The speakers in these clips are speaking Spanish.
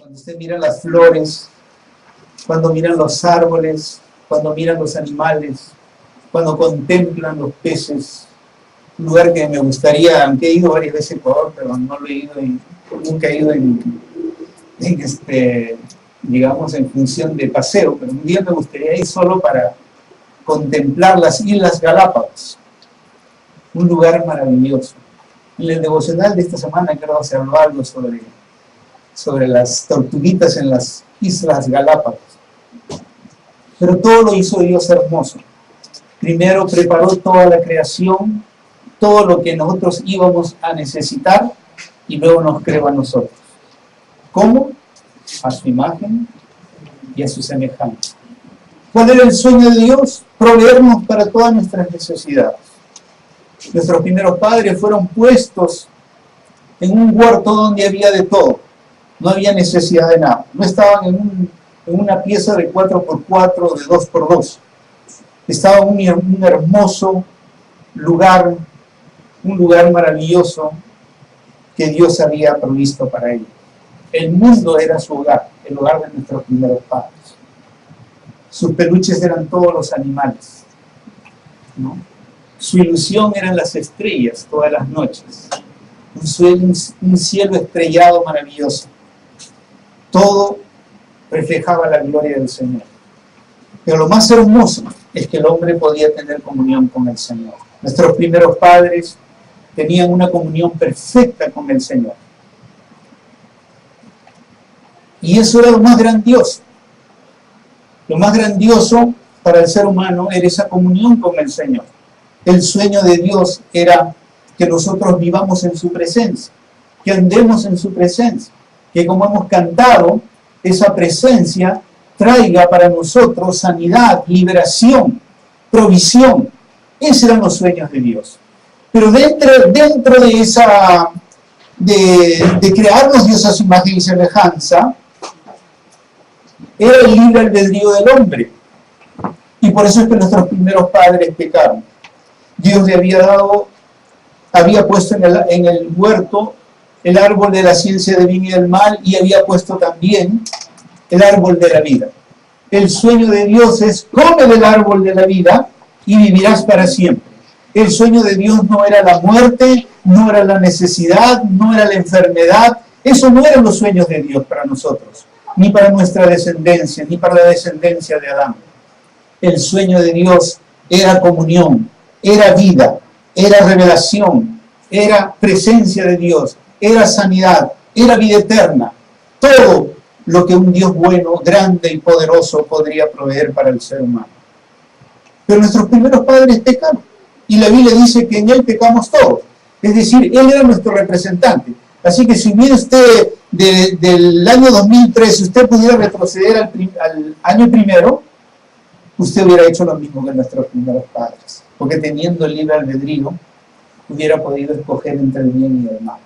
Cuando usted mira las flores, cuando miran los árboles, cuando miran los animales, cuando contemplan los peces, un lugar que me gustaría, aunque he ido varias veces a Ecuador, pero no lo he ido, nunca he ido digamos, en función de paseo, pero un día me gustaría ir solo para contemplar las Islas Galápagos, un lugar maravilloso. En el devocional de esta semana creo que se habló algo sobre las tortuguitas en las Islas Galápagos. Pero todo lo hizo Dios hermoso. Primero preparó toda la creación, todo lo que nosotros íbamos a necesitar, y luego nos creó a nosotros. ¿Cómo? A su imagen y a su semejanza. ¿Cuál era el sueño de Dios? Proveernos para todas nuestras necesidades. Nuestros primeros padres fueron puestos en un huerto donde había de todo. No había necesidad de nada. No estaban en una pieza de 4x4, de 2x2. Estaban en un hermoso lugar, un lugar maravilloso que Dios había provisto para ellos. El mundo era su hogar, el hogar de nuestros primeros padres. Sus peluches eran todos los animales, ¿no? Su ilusión eran las estrellas todas las noches. Un cielo estrellado maravilloso. Todo reflejaba la gloria del Señor. Pero lo más hermoso es que el hombre podía tener comunión con el Señor. Nuestros primeros padres tenían una comunión perfecta con el Señor. Y eso era lo más grandioso. Lo más grandioso para el ser humano era esa comunión con el Señor. El sueño de Dios era que nosotros vivamos en su presencia, que andemos en su presencia, que como hemos cantado, esa presencia traiga para nosotros sanidad, liberación, provisión. Esos eran los sueños de Dios. Pero dentro de esa, de crearnos Dios a su imagen y semejanza, era el libre albedrío del hombre. Y por eso es que nuestros primeros padres pecaron. Dios le había puesto en el huerto el árbol de la ciencia del bien y del mal, y había puesto también el árbol de la vida. El sueño de Dios es: come del árbol de la vida y vivirás para siempre. El sueño de Dios no era la muerte, no era la necesidad, no era la enfermedad. Eso no eran los sueños de Dios para nosotros, ni para nuestra descendencia, ni para la descendencia de Adán. El sueño de Dios era comunión, era vida, era revelación, era presencia de Dios, era sanidad, era vida eterna. Todo lo que un Dios bueno, grande y poderoso podría proveer para el ser humano. Pero nuestros primeros padres pecaron. Y la Biblia dice que en Él pecamos todos. Es decir, Él era nuestro representante. Así que si viene usted del año 2003, si usted pudiera retroceder al año primero, usted hubiera hecho lo mismo que nuestros primeros padres. Porque teniendo el libre albedrío, hubiera podido escoger entre el bien y el mal.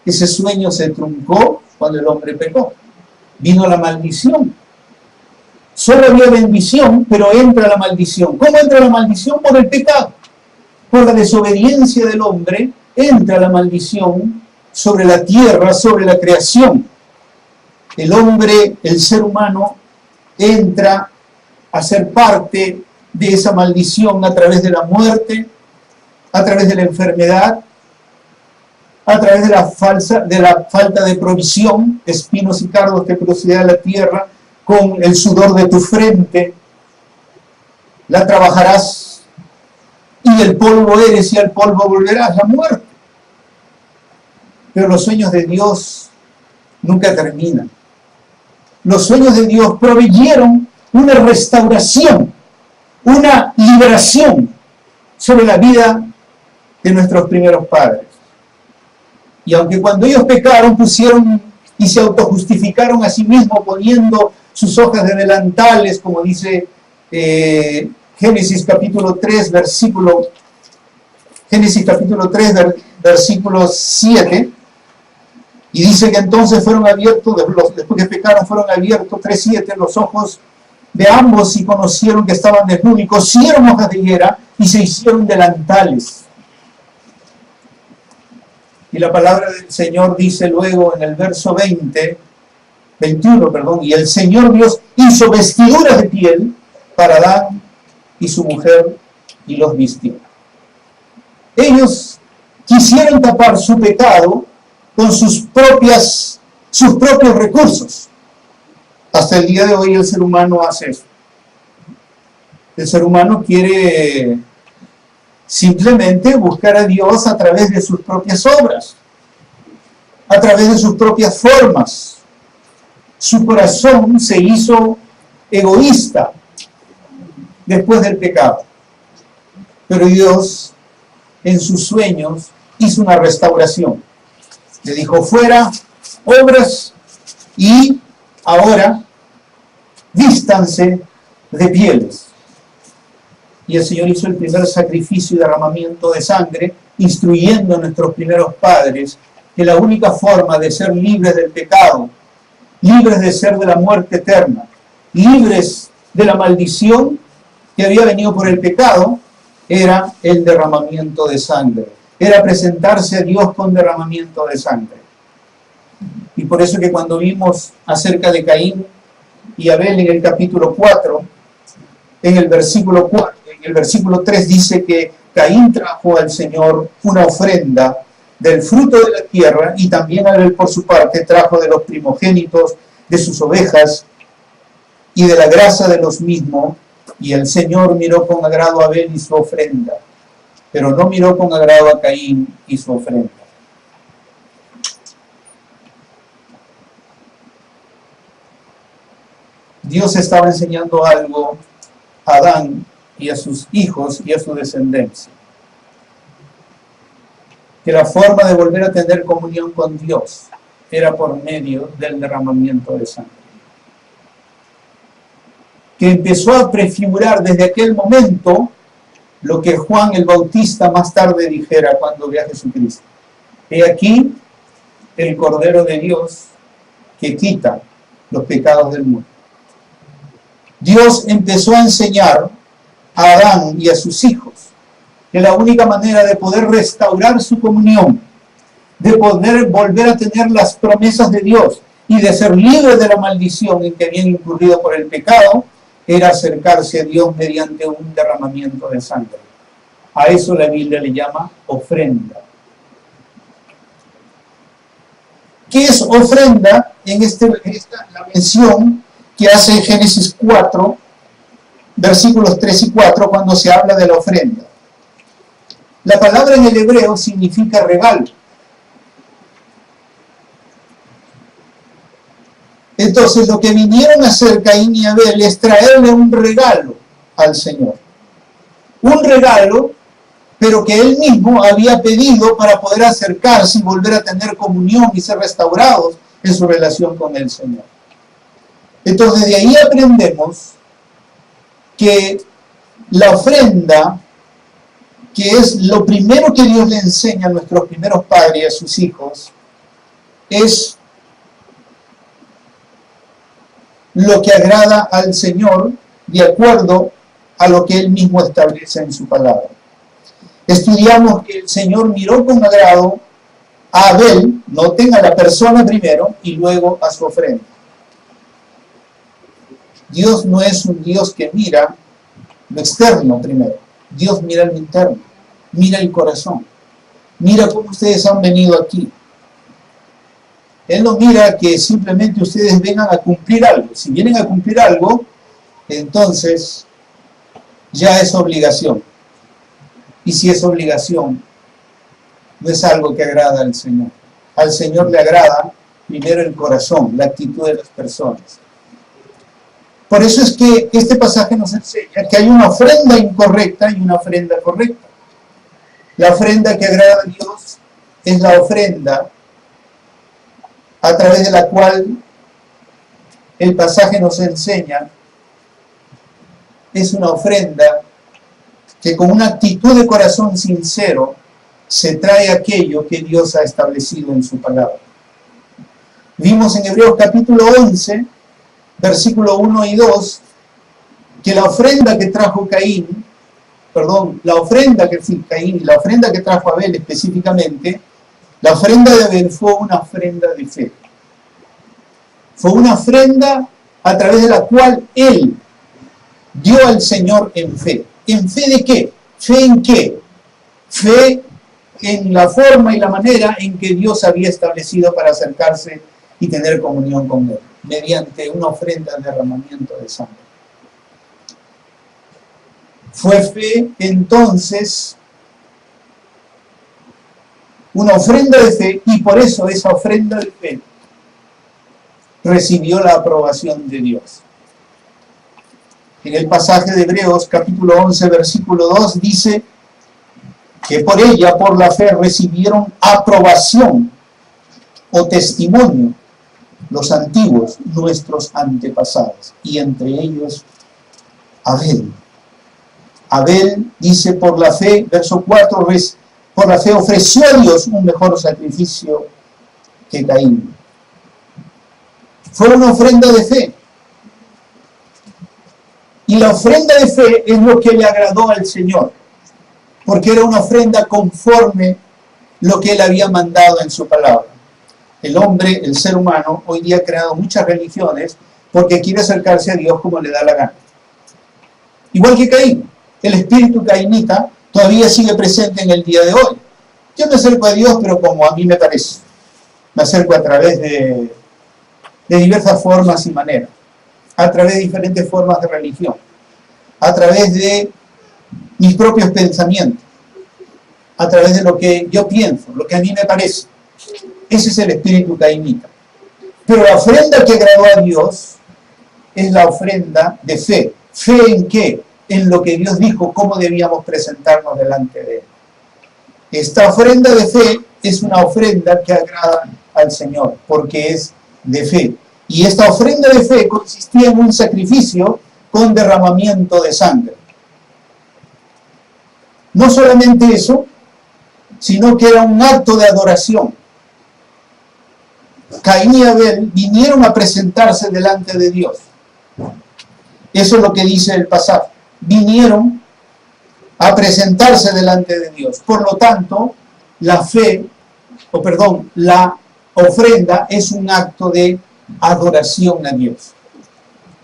Ese sueño se truncó cuando el hombre pecó. Vino la maldición. Solo había bendición, pero entra la maldición. ¿Cómo entra la maldición? Por el pecado. Por la desobediencia del hombre, entra la maldición sobre la tierra, sobre la creación. El hombre, el ser humano, entra a ser parte de esa maldición a través de la muerte, a través de la enfermedad, a través de la falta de provisión, espinos y cardos que producirá la tierra, con el sudor de tu frente, la trabajarás, y del polvo eres y al polvo volverás, la muerte. Pero los sueños de Dios nunca terminan. Los sueños de Dios proveyeron una restauración, una liberación sobre la vida de nuestros primeros padres. Y aunque cuando ellos pecaron pusieron y se autojustificaron a sí mismos poniendo sus hojas de delantales, como dice Génesis capítulo 3, versículo 7, y dice que entonces fueron abiertos, después que pecaron fueron abiertos, 3:7, los ojos de ambos y conocieron que estaban desnudos y cosieron hojas de higuera y se hicieron delantales. Y la palabra del Señor dice luego en el verso 21, y el Señor Dios hizo vestiduras de piel para Adán y su mujer y los vistió. Ellos quisieron tapar su pecado con sus propios recursos. Hasta el día de hoy el ser humano hace eso. El ser humano quiere simplemente buscar a Dios a través de sus propias obras, a través de sus propias formas. Su corazón se hizo egoísta después del pecado. Pero Dios, en sus sueños, hizo una restauración. Le dijo, fuera obras y ahora vístanse de pieles. Y el Señor hizo el primer sacrificio y derramamiento de sangre, instruyendo a nuestros primeros padres que la única forma de ser libres del pecado, libres de ser de la muerte eterna, libres de la maldición que había venido por el pecado, era el derramamiento de sangre. Era presentarse a Dios con derramamiento de sangre. Y por eso que cuando vimos acerca de Caín y Abel en el capítulo 4, en el versículo 3 dice que Caín trajo al Señor una ofrenda del fruto de la tierra, y también Abel por su parte trajo de los primogénitos de sus ovejas y de la grasa de los mismos, y el Señor miró con agrado a Abel y su ofrenda, pero no miró con agrado a Caín y su ofrenda. Dios estaba enseñando algo a Adán y a sus hijos y a su descendencia. Que la forma de volver a tener comunión con Dios era por medio del derramamiento de sangre. Que empezó a prefigurar desde aquel momento lo que Juan el Bautista más tarde dijera cuando vea a Jesucristo. He aquí el Cordero de Dios que quita los pecados del mundo. Dios empezó a enseñar a Adán y a sus hijos que la única manera de poder restaurar su comunión, de poder volver a tener las promesas de Dios y de ser libres de la maldición en que habían incurrido por el pecado, era acercarse a Dios mediante un derramamiento de sangre. A eso la Biblia le llama ofrenda. ¿Qué es ofrenda? La mención que hace Génesis 4, versículos 3 y 4, cuando se habla de la ofrenda. La palabra en el hebreo significa regalo. Entonces, lo que vinieron a hacer Caín y Abel es traerle un regalo al Señor. Un regalo, pero que él mismo había pedido para poder acercarse y volver a tener comunión y ser restaurados en su relación con el Señor. Entonces, de ahí aprendemos que la ofrenda, que es lo primero que Dios le enseña a nuestros primeros padres y a sus hijos, es lo que agrada al Señor de acuerdo a lo que Él mismo establece en su palabra. Estudiamos que el Señor miró con agrado a Abel, noten a la persona primero, y luego a su ofrenda. Dios no es un Dios que mira lo externo primero. Dios mira lo interno, mira el corazón. Mira cómo ustedes han venido aquí. Él no mira que simplemente ustedes vengan a cumplir algo. Si vienen a cumplir algo, entonces ya es obligación. Y si es obligación, no es algo que agrada al Señor. Al Señor le agrada primero el corazón, la actitud de las personas. Por eso es que este pasaje nos enseña que hay una ofrenda incorrecta y una ofrenda correcta. La ofrenda que agrada a Dios es la ofrenda a través de la cual el pasaje nos enseña. Es una ofrenda que con una actitud de corazón sincero se trae aquello que Dios ha establecido en su palabra. Vimos en Hebreos capítulo 11, versículo 1 y 2, que la ofrenda que trajo la ofrenda que trajo Abel específicamente, La ofrenda de Abel fue una ofrenda de fe. Fue una ofrenda a través de la cual él dio al Señor en fe. ¿En fe de qué? ¿Fe en qué? Fe en la forma y la manera en que Dios había establecido para acercarse y tener comunión con él, mediante una ofrenda de derramamiento de sangre. Fue fe, entonces, una ofrenda de fe, y por eso esa ofrenda de fe recibió la aprobación de Dios. En el pasaje de Hebreos, capítulo 11, versículo 2, dice que por ella, por la fe, recibieron aprobación o testimonio los antiguos, nuestros antepasados, y entre ellos Abel. Abel dice por la fe, verso 4, por la fe ofreció a Dios un mejor sacrificio que Caín. Fue una ofrenda de fe. Y la ofrenda de fe es lo que le agradó al Señor, porque era una ofrenda conforme lo que Él había mandado en su palabra. El hombre, el ser humano, hoy día ha creado muchas religiones porque quiere acercarse a Dios como le da la gana. Igual que Caín, el espíritu caínita todavía sigue presente en el día de hoy. Yo me acerco a Dios, pero como a mí me parece. Me acerco a través de diversas formas y maneras, a través de diferentes formas de religión, a través de mis propios pensamientos, a través de lo que yo pienso, lo que a mí me parece. Ese es el espíritu caínita. Pero la ofrenda que agradó a Dios es la ofrenda de fe. ¿Fe en qué? En lo que Dios dijo, cómo debíamos presentarnos delante de Él. Esta ofrenda de fe es una ofrenda que agrada al Señor, porque es de fe. Y esta ofrenda de fe consistía en un sacrificio con derramamiento de sangre. No solamente eso, sino que era un acto de adoración. Caín y Abel vinieron a presentarse delante de Dios. Eso es lo que dice el pasaje. Vinieron a presentarse delante de Dios. Por lo tanto, la ofrenda es un acto de adoración a Dios.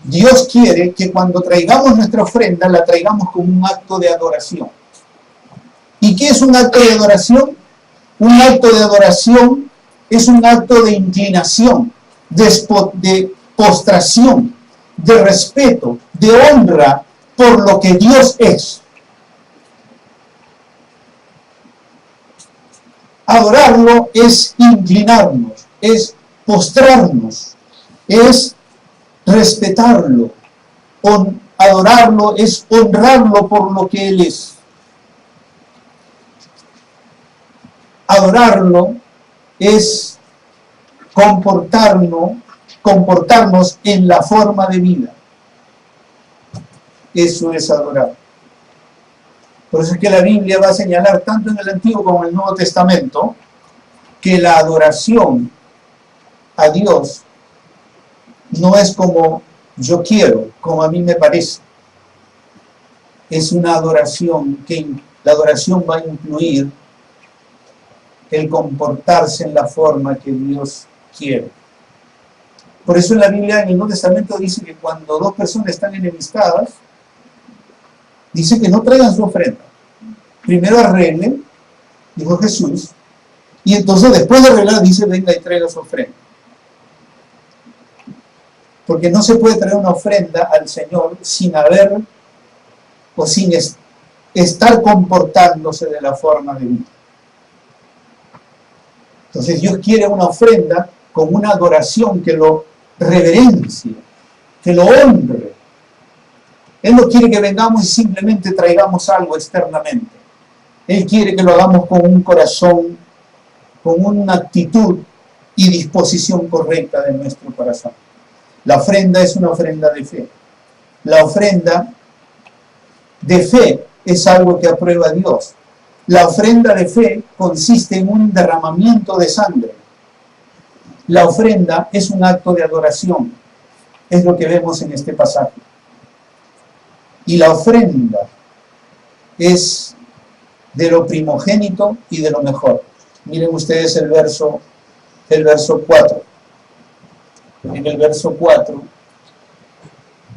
Dios quiere que cuando traigamos nuestra ofrenda, la traigamos como un acto de adoración. ¿Y qué es un acto de adoración? Un acto de adoración es un acto de inclinación, de postración, de respeto, de honra por lo que Dios es. Adorarlo es inclinarnos, es postrarnos, es respetarlo. Adorarlo es honrarlo por lo que Él es. Adorarlo es comportarnos en la forma de vida. Eso es adorar. Por eso es que la Biblia va a señalar tanto en el Antiguo como en el Nuevo Testamento que la adoración a Dios no es como yo quiero, como a mí me parece. Es una adoración que la adoración va a incluir el comportarse en la forma que Dios quiere. Por eso en la Biblia, en el Nuevo Testamento, dice que cuando dos personas están enemistadas, dice que no traigan su ofrenda. Primero arreglen, dijo Jesús, y entonces después de arreglar dice, venga y traiga su ofrenda. Porque no se puede traer una ofrenda al Señor sin haber o sin estar comportándose de la forma de vida. Entonces Dios quiere una ofrenda con una adoración que lo reverencie, que lo honre. Él no quiere que vengamos y simplemente traigamos algo externamente. Él quiere que lo hagamos con un corazón, con una actitud y disposición correcta de nuestro corazón. La ofrenda es una ofrenda de fe. La ofrenda de fe es algo que aprueba Dios. La ofrenda de fe consiste en un derramamiento de sangre. La ofrenda es un acto de adoración. Es lo que vemos en este pasaje. Y la ofrenda es de lo primogénito y de lo mejor. Miren ustedes el verso 4. En el verso 4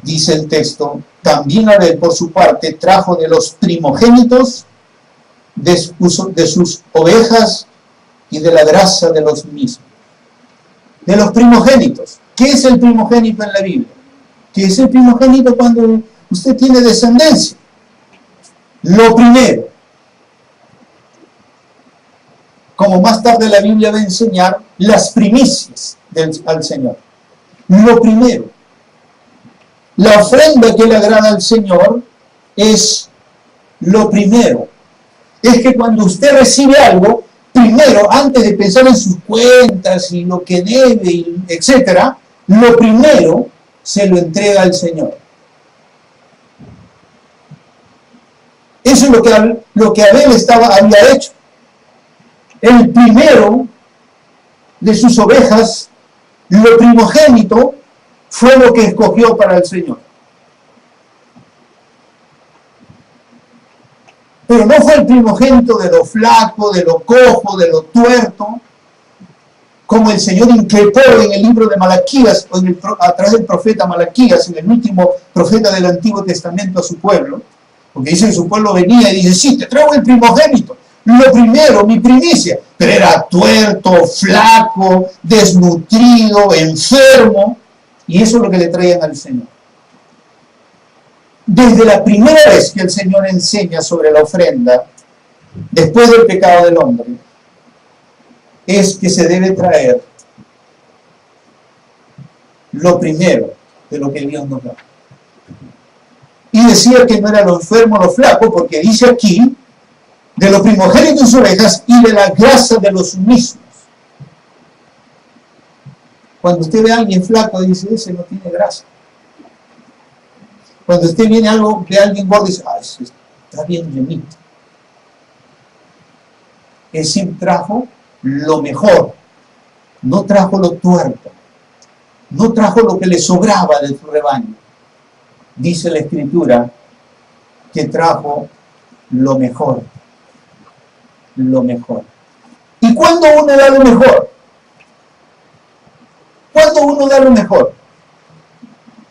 dice el texto: también Abel por su parte trajo de los primogénitos de sus ovejas y de la grasa de los mismos. De los primogénitos. ¿Qué es el primogénito en la Biblia? ¿Qué es el primogénito cuando usted tiene descendencia? Lo primero. Como más tarde la Biblia va a enseñar, las primicias al Señor. Lo primero. La ofrenda que le agrada al Señor es lo primero. Es que cuando usted recibe algo, primero, antes de pensar en sus cuentas y lo que debe, etc., lo primero se lo entrega al Señor. Eso es lo que Abel había hecho. El primero de sus ovejas, lo primogénito, fue lo que escogió para el Señor. Pero no fue el primogénito de lo flaco, de lo cojo, de lo tuerto, como el Señor increpó en el libro de Malaquías, a través del profeta Malaquías, en el último profeta del Antiguo Testamento a su pueblo, porque dice que su pueblo venía y dice: sí, te traigo el primogénito, lo primero, mi primicia, pero era tuerto, flaco, desnutrido, enfermo, y eso es lo que le traían al Señor. Desde la primera vez que el Señor enseña sobre la ofrenda, después del pecado del hombre, es que se debe traer lo primero de lo que Dios nos da. Y decía que no era lo enfermo, lo flaco, porque dice aquí, de los primogénitos de ovejas y de la grasa de los mismos. Cuando usted ve a alguien flaco, dice: ese no tiene grasa. Cuando usted viene ve a alguien gordo, dice: ah, ese está bien llenito. Ese trajo lo mejor, no trajo lo tuerto, no trajo lo que le sobraba de su rebaño. Dice la Escritura que trajo lo mejor. Lo mejor. ¿Y cuándo uno da lo mejor? ¿Cuándo uno da lo mejor?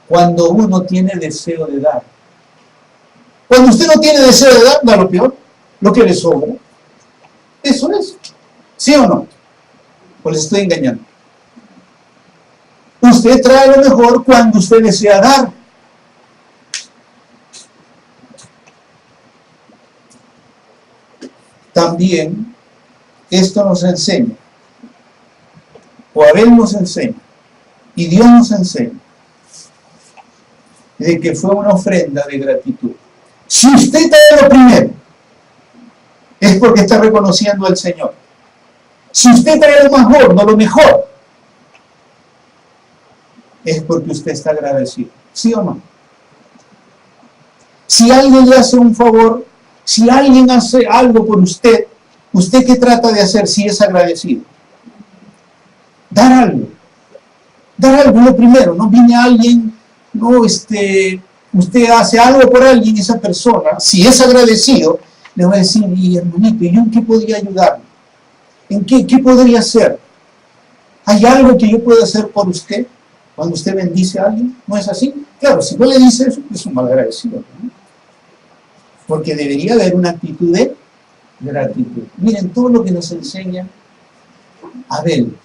Cuando uno tiene deseo de dar. Cuando usted no tiene deseo de dar, da lo peor, lo que le sobra. Eso es. ¿Sí o no? Pues les estoy engañando. Usted trae lo mejor cuando usted desea dar. También esto nos enseña, o Abel nos enseña, y Dios nos enseña, de que fue una ofrenda de gratitud. Si usted trae lo primero, es porque está reconociendo al Señor. Si usted trae lo más gordo, lo mejor, es porque usted está agradecido. ¿Sí o no? Si alguien le hace un favor, si alguien hace algo por usted, ¿usted qué trata de hacer si es agradecido? Dar algo. Dar algo lo primero. No viene alguien, usted hace algo por alguien, esa persona, si es agradecido, le va a decir: y hermanito, ¿y yo en qué podría ayudarle? ¿En qué podría hacer? ¿Hay algo que yo pueda hacer por usted cuando usted bendice a alguien? ¿No es así? Claro, si no le dice eso, es un malagradecido, ¿no? Porque debería haber una actitud de gratitud. Miren todo lo que nos enseña Abel.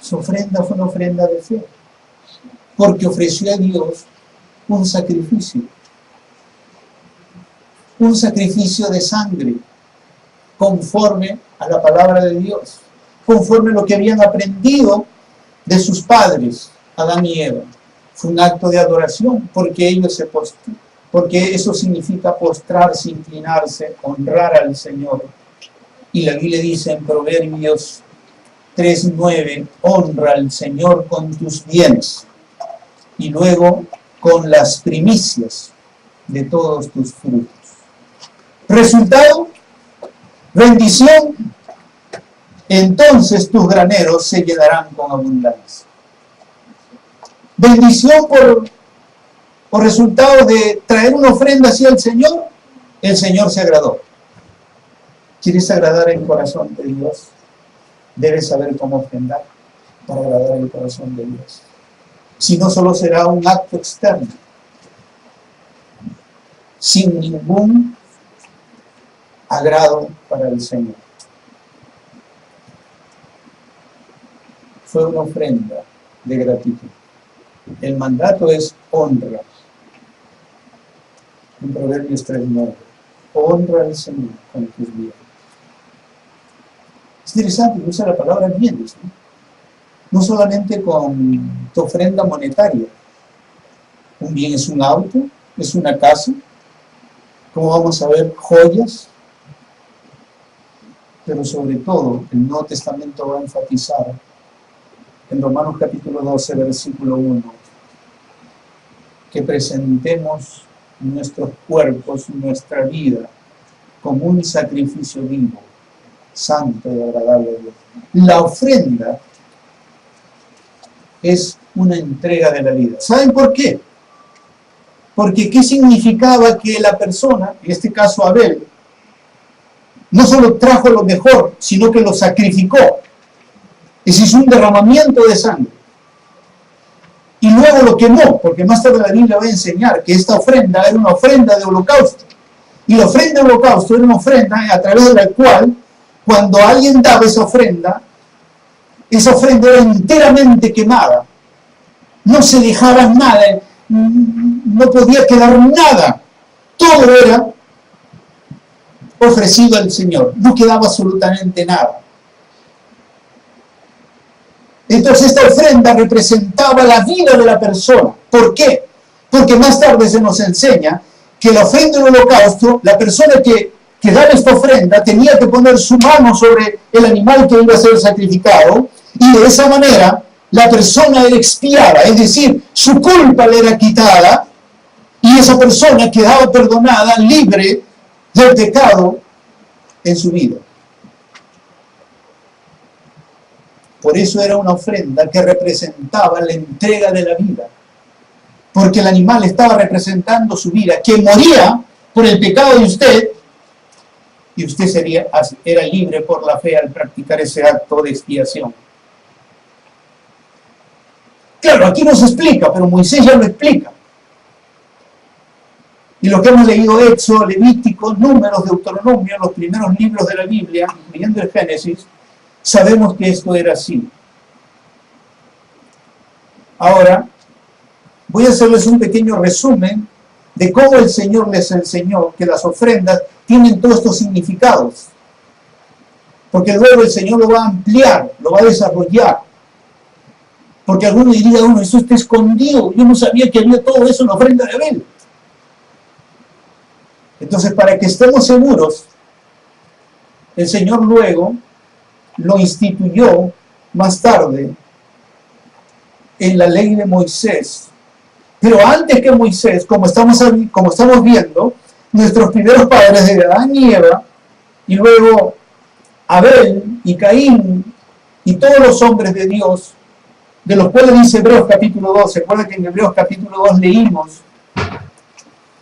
Su ofrenda fue una ofrenda de fe, porque ofreció a Dios un sacrificio de sangre, conforme a la palabra de Dios, conforme a lo que habían aprendido de sus padres, Adán y Eva. Fue un acto de adoración, porque porque eso significa postrarse, inclinarse, honrar al Señor. Y la Biblia dice en Proverbios 3:9, honra al Señor con tus bienes y luego con las primicias de todos tus frutos. Resultado, bendición, entonces tus graneros se llenarán con abundancia. Bendición por resultado de traer una ofrenda hacia el Señor se agradó. ¿Quieres agradar el corazón de Dios? Debes saber cómo ofrendar para agradar el corazón de Dios. Si no, solo será un acto externo, sin ningún agrado para el Señor. Fue una ofrenda de gratitud. El mandato es honra. En Proverbios 3:9. Honra al Señor con tus bienes. Es interesante que usa la palabra bienes, ¿no? No solamente con tu ofrenda monetaria. Un bien es un auto, es una casa, como vamos a ver, joyas, pero sobre todo el Nuevo Testamento va a enfatizar en Romanos capítulo 12, versículo 1, que presentemos nuestros cuerpos, nuestra vida, como un sacrificio vivo, santo y agradable a Dios. La ofrenda es una entrega de la vida. ¿Saben por qué? Porque ¿qué significaba que la persona, en este caso Abel, no solo trajo lo mejor, sino que lo sacrificó? Ese es un derramamiento de sangre. Y luego lo quemó, porque más tarde la Biblia va a enseñar que esta ofrenda era una ofrenda de holocausto. Y la ofrenda de holocausto era una ofrenda a través de la cual, cuando alguien daba esa ofrenda era enteramente quemada. No se dejaba nada, no podía quedar nada. Todo era ofrecido al Señor, no quedaba absolutamente nada. Entonces esta ofrenda representaba la vida de la persona. ¿Por qué? Porque más tarde se nos enseña que la ofrenda del holocausto, la persona que daba esta ofrenda tenía que poner su mano sobre el animal que iba a ser sacrificado, y de esa manera la persona era expiada, es decir, su culpa le era quitada y esa persona quedaba perdonada, libre del pecado en su vida. Por eso era una ofrenda que representaba la entrega de la vida, porque el animal estaba representando su vida, que moría por el pecado de usted, y usted era libre por la fe al practicar ese acto de expiación. Claro, aquí no se explica, pero Moisés ya lo explica. Y lo que hemos leído, Éxodo, Levítico, Números, Deuteronomio, los primeros libros de la Biblia, incluyendo el Génesis, sabemos que esto era así. Ahora, voy a hacerles un pequeño resumen de cómo el Señor les enseñó que las ofrendas tienen todos estos significados. Porque luego el Señor lo va a ampliar, lo va a desarrollar. Porque alguno diría, eso está escondido, yo no sabía que había todo eso en la ofrenda de Abel. Entonces, para que estemos seguros, el Señor luego lo instituyó más tarde en la ley de Moisés. Pero antes que Moisés, como estamos viendo, nuestros primeros padres de Adán y Eva, y luego Abel y Caín, y todos los hombres de Dios, de los cuales dice Hebreos capítulo 2, ¿se acuerdan que en Hebreos capítulo 2 leímos?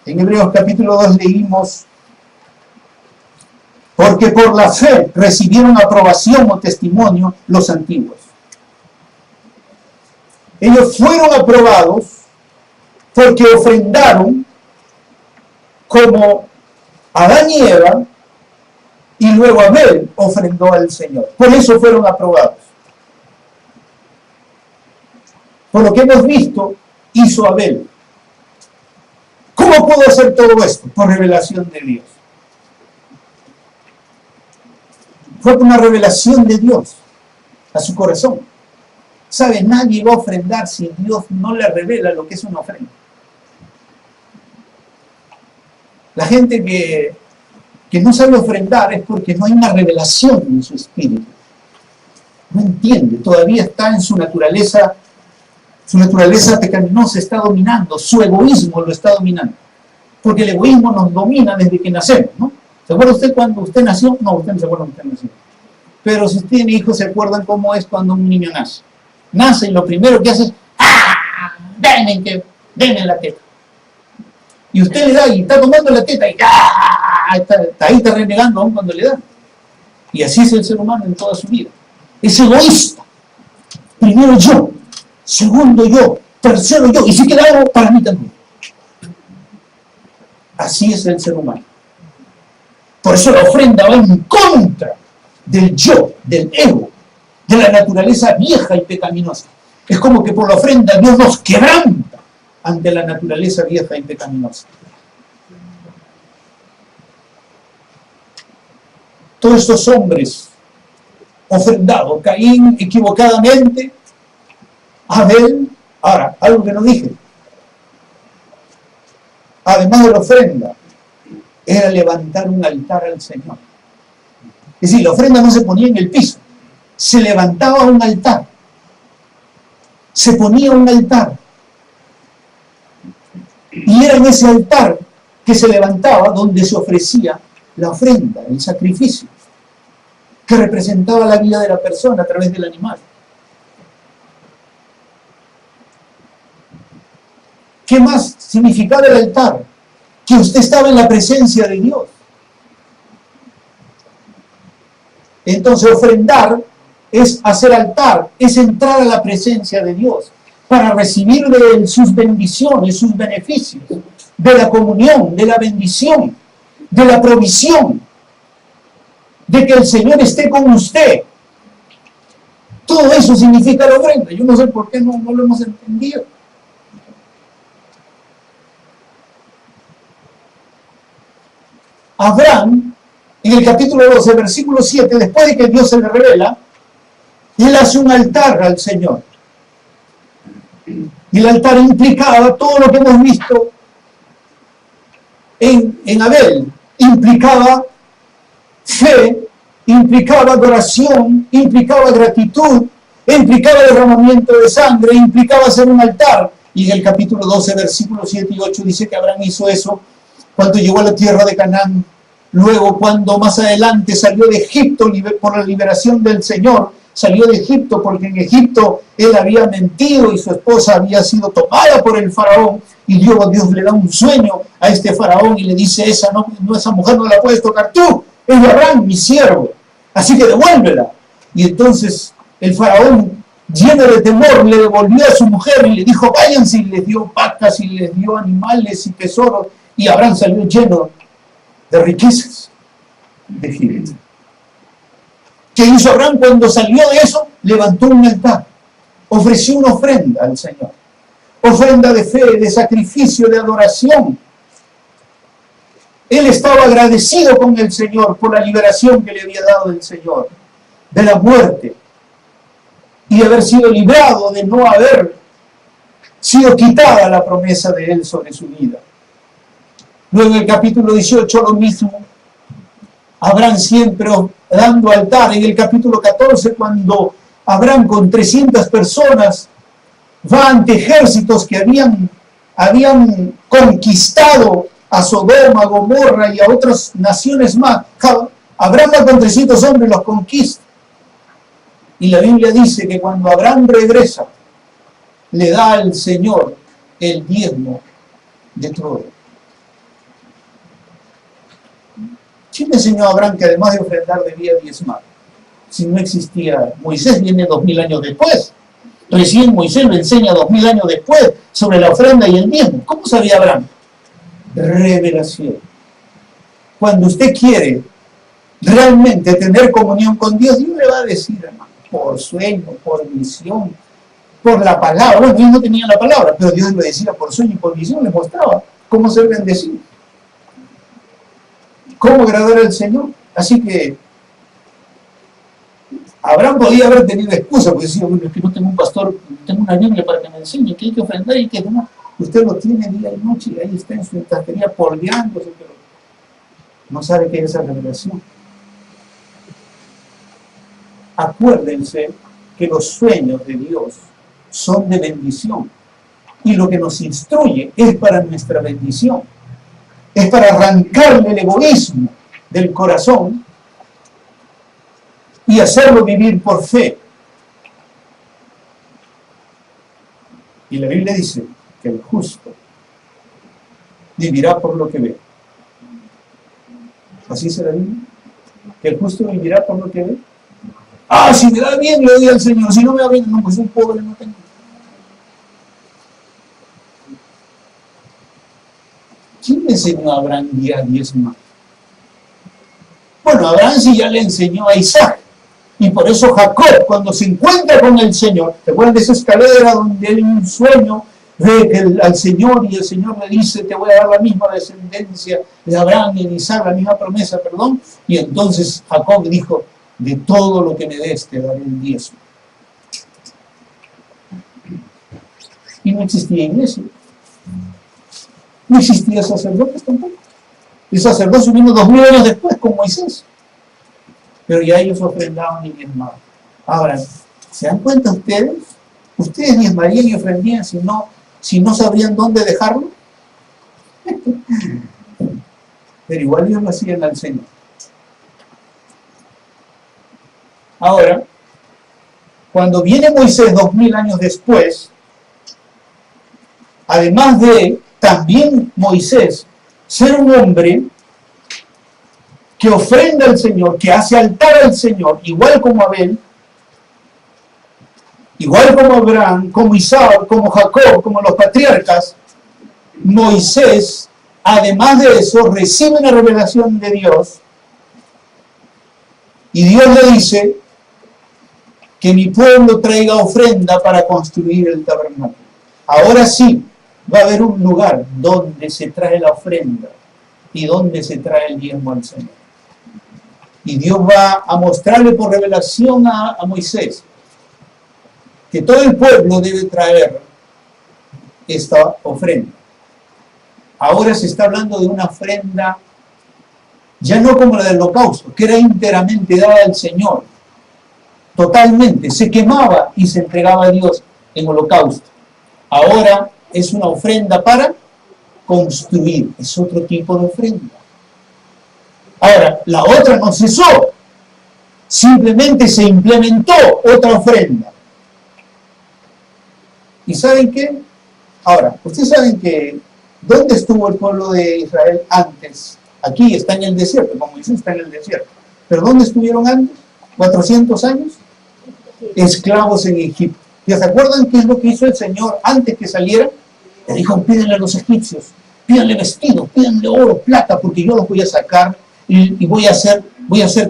En Hebreos capítulo 2 leímos, porque por la fe recibieron aprobación o testimonio los antiguos. Ellos fueron aprobados porque ofrendaron como Adán y Eva, y luego Abel ofrendó al Señor. Por eso fueron aprobados. Por lo que hemos visto, hizo Abel. ¿Cómo pudo hacer todo esto? Por revelación de Dios. Fue una revelación de Dios a su corazón. ¿Sabe? Nadie va a ofrendar si Dios no le revela lo que es una ofrenda. La gente que no sabe ofrendar es porque no hay una revelación en su espíritu. No entiende, todavía está en su naturaleza pecaminosa está dominando, su egoísmo lo está dominando. Porque el egoísmo nos domina desde que nacemos, ¿no? ¿Se acuerda usted cuando usted nació? No, usted no se acuerda cuando usted nació. Pero si usted tiene hijos, ¿se acuerdan cómo es cuando un niño nace? Nace y lo primero que hace es ¡ah! ¡Denme la teta! Y usted le da y está tomando la teta y ¡ah! Está renegando aún cuando le da. Y así es el ser humano en toda su vida. Es egoísta. Primero yo, segundo yo, tercero yo, y si queda algo para mí también. Así es el ser humano. Por eso la ofrenda va en contra del yo, del ego, de la naturaleza vieja y pecaminosa. Es como que por la ofrenda Dios nos quebranta ante la naturaleza vieja y pecaminosa. Todos estos hombres ofrendados, Caín equivocadamente, Abel, ahora, algo que no dije, además de la ofrenda, era levantar un altar al Señor. Es decir, la ofrenda no se ponía en el piso, se levantaba un altar, se ponía un altar, y era en ese altar que se levantaba donde se ofrecía la ofrenda, el sacrificio, que representaba la vida de la persona a través del animal. ¿Qué más significaba el altar? Que usted estaba en la presencia de Dios. Entonces, ofrendar es hacer altar, es entrar a la presencia de Dios para recibir de Él sus bendiciones, sus beneficios, de la comunión, de la bendición, de la provisión, de que el Señor esté con usted. Todo eso significa la ofrenda. Yo no sé por qué no lo hemos entendido. Abraham, en el capítulo 12, versículo 7, después de que Dios se le revela, él hace un altar al Señor. Y el altar implicaba todo lo que hemos visto en Abel. Implicaba fe, implicaba adoración, implicaba gratitud, implicaba derramamiento de sangre, implicaba hacer un altar. Y en el capítulo 12, versículos 7 y 8 dice que Abraham hizo eso cuando llegó a la tierra de Canaán. Luego, cuando más adelante salió de Egipto por la liberación del Señor, salió de Egipto porque en Egipto él había mentido y su esposa había sido tomada por el faraón, y Dios le da un sueño a este faraón y le dice: esa mujer no la puedes tocar tú, es de Abraham, mi siervo, así que devuélvela. Y entonces el faraón, lleno de temor, le devolvió a su mujer y le dijo: váyanse, y les dio vacas y les dio animales y tesoros, y Abraham salió lleno de riquezas de Egipto. ¿Qué hizo Abraham cuando salió de eso? Levantó un altar, ofreció una ofrenda al Señor, ofrenda de fe, de sacrificio, de adoración. Él estaba agradecido con el Señor por la liberación que le había dado el Señor de la muerte y haber sido librado, de no haber sido quitada la promesa de Él sobre su vida. Luego en el capítulo 18 lo mismo, Abraham siempre dando altar. En el capítulo 14, cuando Abraham con 300 personas va ante ejércitos que habían conquistado a Sodoma, a Gomorra y a otras naciones más, Abraham va con 300 hombres y los conquista. Y la Biblia dice que cuando Abraham regresa, le da al Señor el diezmo de todo. ¿Quién le enseñó a Abraham que además de ofrendar debía diezmar? Si no existía, Moisés viene 2000 años después. Recién Moisés lo enseña 2000 años después sobre la ofrenda y el diezmo. ¿Cómo sabía Abraham? Revelación. Cuando usted quiere realmente tener comunión con Dios, Dios le va a decir, hermano, por sueño, por visión, por la palabra. Bueno, ellos no tenían la palabra, pero Dios le decía por sueño y por visión, le mostraba cómo ser bendecido, cómo agradar al Señor. Así que Abraham podía haber tenido excusa, porque decía: bueno, es que no tengo un pastor, tengo una Biblia para que me enseñe que hay que ofrendar y que no. Usted lo tiene día y noche y ahí está en su cajería polveándose, pero no sabe qué es esa revelación. Acuérdense que los sueños de Dios son de bendición, y lo que nos instruye es para nuestra bendición, es para arrancarle el egoísmo del corazón y hacerlo vivir por fe. Y la Biblia dice que el justo vivirá por lo que ve. ¿Así será la Biblia? ¿Que el justo vivirá por lo que ve? Ah, si me da bien, le doy al Señor. Si no me da bien, no, pues un pobre no tengo. ¿Quién le enseñó a Abraham a diezmar? Bueno, Abraham sí ya le enseñó a Isaac. Y por eso Jacob, cuando se encuentra con el Señor, ¿recuerdan de esa escalera donde él en un sueño ve al Señor y el Señor le dice, te voy a dar la misma descendencia de Abraham y de Isaac, la misma promesa, perdón? Y entonces Jacob dijo, de todo lo que me des te daré el diezmo. Y no existía iglesia. No existía sacerdotes tampoco. El sacerdocio vino 2000 años después con Moisés. Pero ya ellos ofrendaban y diezmaban. Ahora, ¿se dan cuenta ustedes? ¿Ustedes diezmarían y ofrendían si no sabrían dónde dejarlo? Pero igual Dios lo hacían al Señor. Ahora, cuando viene Moisés 2000 años después, además de también Moisés ser un hombre que ofrenda al Señor, que hace altar al Señor, igual como Abel, igual como Abraham, como Isaac, como Jacob, como los patriarcas, Moisés, además de eso, recibe una revelación de Dios y Dios le dice que mi pueblo traiga ofrenda para construir el tabernáculo. Ahora sí, va a haber un lugar donde se trae la ofrenda y donde se trae el diezmo al Señor. Y Dios va a mostrarle por revelación a Moisés que todo el pueblo debe traer esta ofrenda. Ahora se está hablando de una ofrenda ya no como la del holocausto, que era íntegramente dada al Señor, totalmente, se quemaba y se entregaba a Dios en holocausto. Ahora es una ofrenda para construir, es otro tipo de ofrenda. Ahora, la otra no cesó, simplemente se implementó otra ofrenda. ¿Y saben qué? Ahora, ustedes saben que ¿dónde estuvo el pueblo de Israel antes? Aquí está en el desierto, como dicen, está en el desierto. ¿Pero dónde estuvieron antes? 400 años. Esclavos en Egipto. ¿Y se acuerdan qué es lo que hizo el Señor antes que saliera? Le dijo, pídenle a los egipcios, pídanle vestidos, pídanle oro, plata, porque yo los voy a sacar y voy a hacer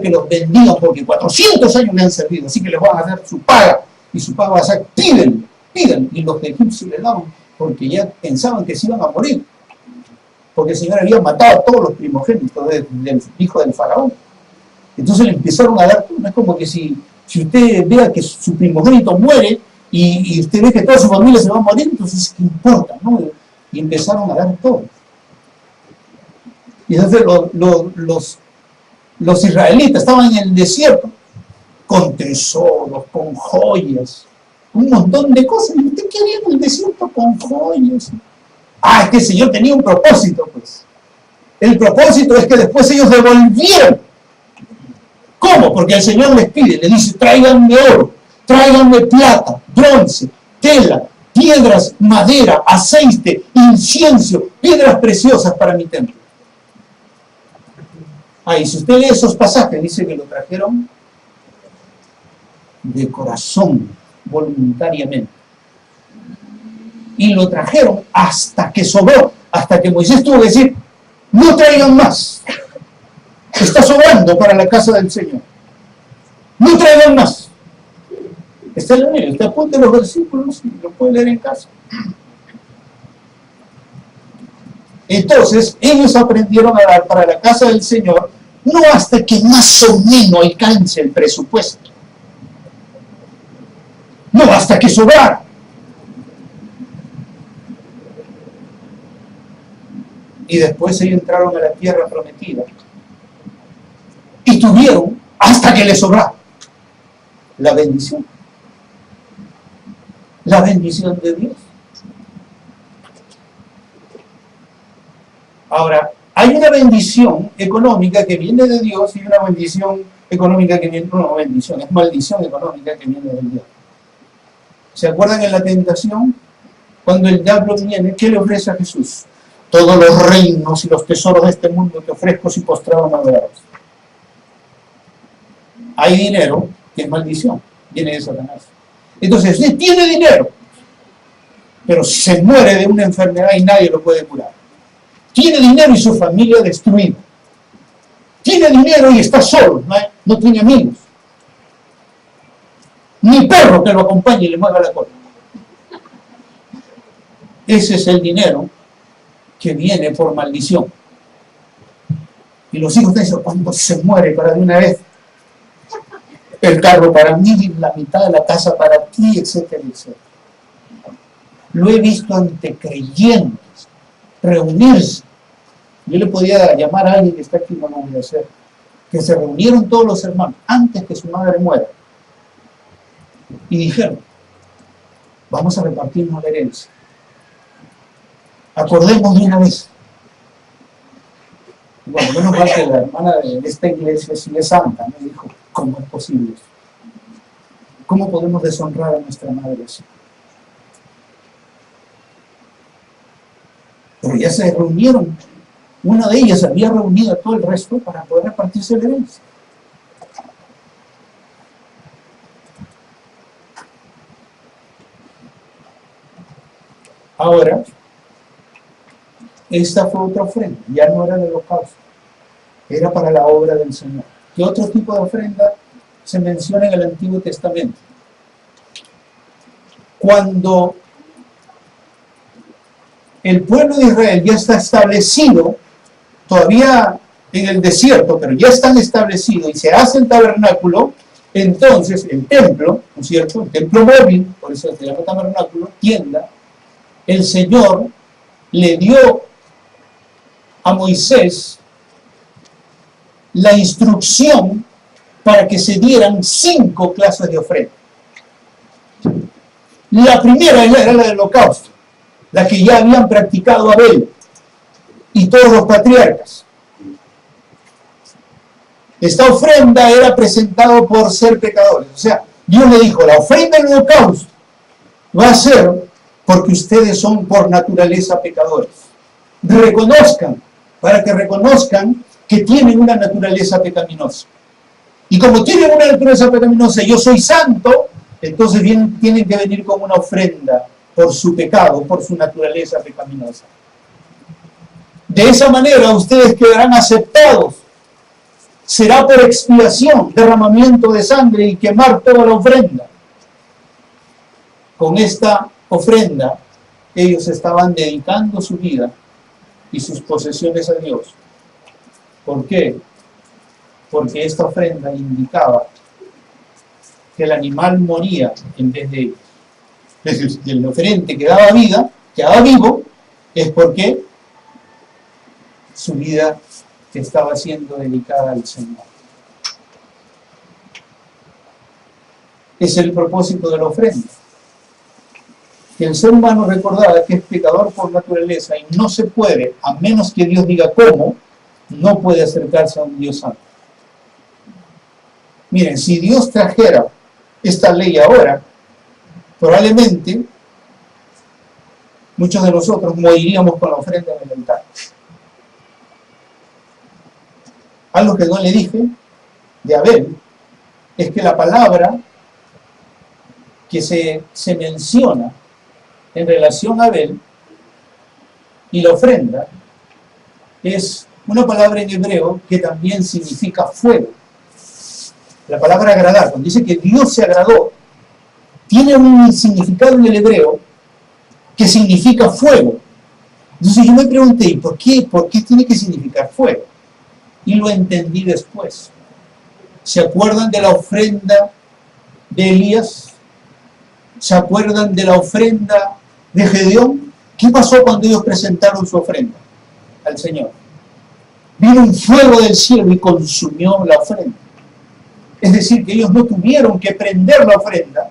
que los bendigan, porque 400 años me han servido, así que les van a hacer su paga, y su paga va a ser, pídenle. Y los egipcios le daban, porque ya pensaban que se iban a morir, porque el Señor había matado a todos los primogénitos del hijo del faraón. Entonces le empezaron a dar, no es como que si usted vea que su primogénito muere y usted ve que toda su familia se va a morir, entonces ¿qué importa? ¿No? Y empezaron a dar todo. Y entonces los israelitas estaban en el desierto con tesoros, con joyas, un montón de cosas. ¿Y usted qué haría en el desierto con joyas? Ah, es que el Señor tenía un propósito, pues. El propósito es que después ellos devolvieran. ¿Cómo? Porque el Señor les pide, le dice, tráiganme oro, tráiganme plata, bronce, tela, piedras, madera, aceite, incienso, piedras preciosas para mi templo. Y si usted lee esos pasajes, dice que lo trajeron de corazón, voluntariamente. Y lo trajeron hasta que sobró, hasta que Moisés tuvo que decir, no traigan más, está sobrando para la casa del Señor. No traigan más. Está en la Biblia, usted apunte los versículos y lo puede leer en casa. Entonces, ellos aprendieron a dar para la casa del Señor, no hasta que más o menos alcance el presupuesto. No, hasta que sobrara. Y después ellos entraron a la tierra prometida. Y tuvieron, hasta que les sobrara, la bendición. La bendición de Dios. Ahora, hay una bendición económica que viene de Dios y una bendición económica que viene, no bendición, es maldición económica que viene del diablo. ¿Se acuerdan en la tentación? Cuando el diablo viene, ¿qué le ofrece a Jesús? Todos los reinos y los tesoros de este mundo te ofrezco si postrado me adoras. hay dinero, que es maldición, viene de Satanás. Entonces, usted tiene dinero, pero se muere de una enfermedad y nadie lo puede curar. Tiene dinero y su familia destruida. Tiene dinero y está solo, no tiene amigos. Ni perro que lo acompañe y le mueva la cola. Ese es el dinero que viene por maldición. Y los hijos dicen, cuando se muere para de una vez, el carro para mí, la mitad de la casa para ti, etcétera, etcétera. Lo he visto ante creyentes reunirse. Yo le podía llamar a alguien que está aquí, no lo voy a hacer, que se reunieron todos los hermanos antes que su madre muera y dijeron, vamos a repartirnos la herencia. Acordemos de una vez. Bueno, menos mal que la hermana de esta iglesia, si es santa, me dijo, ¿cómo es posible eso? ¿Cómo podemos deshonrar a nuestra madre así? Pero ya se reunieron. Una de ellas había reunido a todo el resto para poder repartirse la herencia. Ahora, esta fue otra ofrenda, ya no era del holocausto, era para la obra del Señor. ¿Qué otro tipo de ofrenda se menciona en el Antiguo Testamento? Cuando el pueblo de Israel ya está establecido, todavía en el desierto, pero ya están establecidos y se hace el tabernáculo, entonces el templo, ¿no es cierto? El templo móvil, por eso se llama tabernáculo, tienda, el Señor le dio a Moisés la instrucción para que se dieran 5 clases de ofrenda. La primera era la del holocausto, la que ya habían practicado Abel y todos los patriarcas. Esta ofrenda era presentada por ser pecadores. O sea, Dios le dijo, la ofrenda del holocausto va a ser porque ustedes son por naturaleza pecadores. Reconozcan, para que reconozcan que tienen una naturaleza pecaminosa. Y como tienen una naturaleza pecaminosa, yo soy santo, entonces tienen que venir con una ofrenda por su pecado, por su naturaleza pecaminosa. De esa manera ustedes quedarán aceptados. Será por expiación, derramamiento de sangre y quemar toda la ofrenda. Con esta ofrenda, ellos estaban dedicando su vida y sus posesiones a Dios. ¿Por qué? Porque esta ofrenda indicaba que el animal moría en vez de ellos. Es decir, el oferente que daba vida, quedaba vivo, es porque su vida estaba siendo dedicada al Señor. Es el propósito de la ofrenda. Que el ser humano recordara que es pecador por naturaleza y no se puede, a menos que Dios diga cómo, no puede acercarse a un Dios santo. Miren, si Dios trajera esta ley ahora, probablemente muchos de nosotros moriríamos con la ofrenda en el altar. Algo que no le dije de Abel es que la palabra que se menciona en relación a Abel y la ofrenda es una palabra en hebreo que también significa fuego. La palabra agradar, cuando dice que Dios se agradó, tiene un significado en el hebreo que significa fuego. Entonces yo me pregunté, ¿por qué tiene que significar fuego? Y lo entendí después. ¿Se acuerdan de la ofrenda de Elías? ¿Se acuerdan de la ofrenda de Gedeón? ¿Qué pasó cuando ellos presentaron su ofrenda al Señor? Vino un fuego del cielo y consumió la ofrenda. Es decir, que ellos no tuvieron que prender la ofrenda,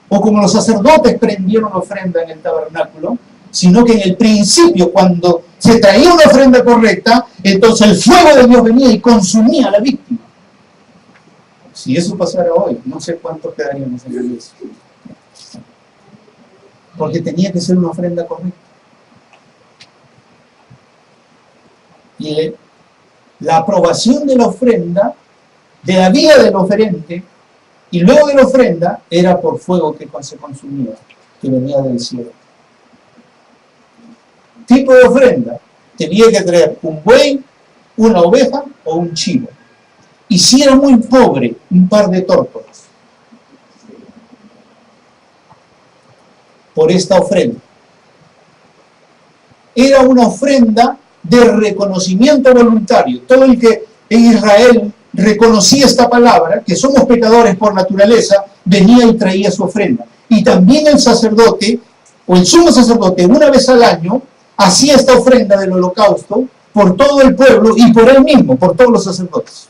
o como los sacerdotes prendieron la ofrenda en el tabernáculo, sino que en el principio, cuando se traía una ofrenda correcta, entonces el fuego de Dios venía y consumía a la víctima. Si eso pasara hoy, no sé cuántos quedaríamos en la iglesia. Porque tenía que ser una ofrenda correcta. Y la aprobación de la ofrenda de la vida del oferente, y luego de la ofrenda era por fuego que se consumía, que venía del cielo. Tipo de ofrenda, tenía que traer un buey, una oveja o un chivo. Y si era muy pobre, un par de tórtolas. Por esta ofrenda. Era una ofrenda de reconocimiento voluntario. Todo el que en Israel reconocía esta palabra, que somos pecadores por naturaleza, venía y traía su ofrenda. Y también el sacerdote, o el sumo sacerdote, una vez al año, hacía esta ofrenda del holocausto por todo el pueblo y por él mismo, por todos los sacerdotes.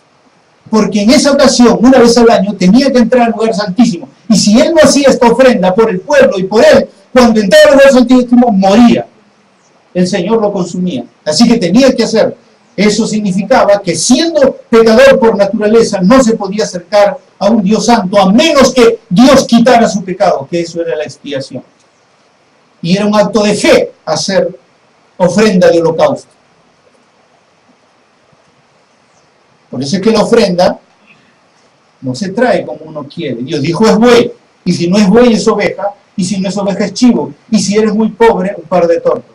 Porque en esa ocasión, una vez al año, tenía que entrar al lugar santísimo. Y si él no hacía esta ofrenda por el pueblo y por él, cuando entraba al lugar santísimo, moría. El Señor lo consumía. Así que tenía que hacer. Eso significaba que siendo pecador por naturaleza, no se podía acercar a un Dios santo, a menos que Dios quitara su pecado, que eso era la expiación. Y era un acto de fe hacer ofrenda de holocausto. Por eso es que la ofrenda no se trae como uno quiere. Dios dijo es buey, y si no es buey es oveja, y si no es oveja es chivo, y si eres muy pobre, un par de tórtolas.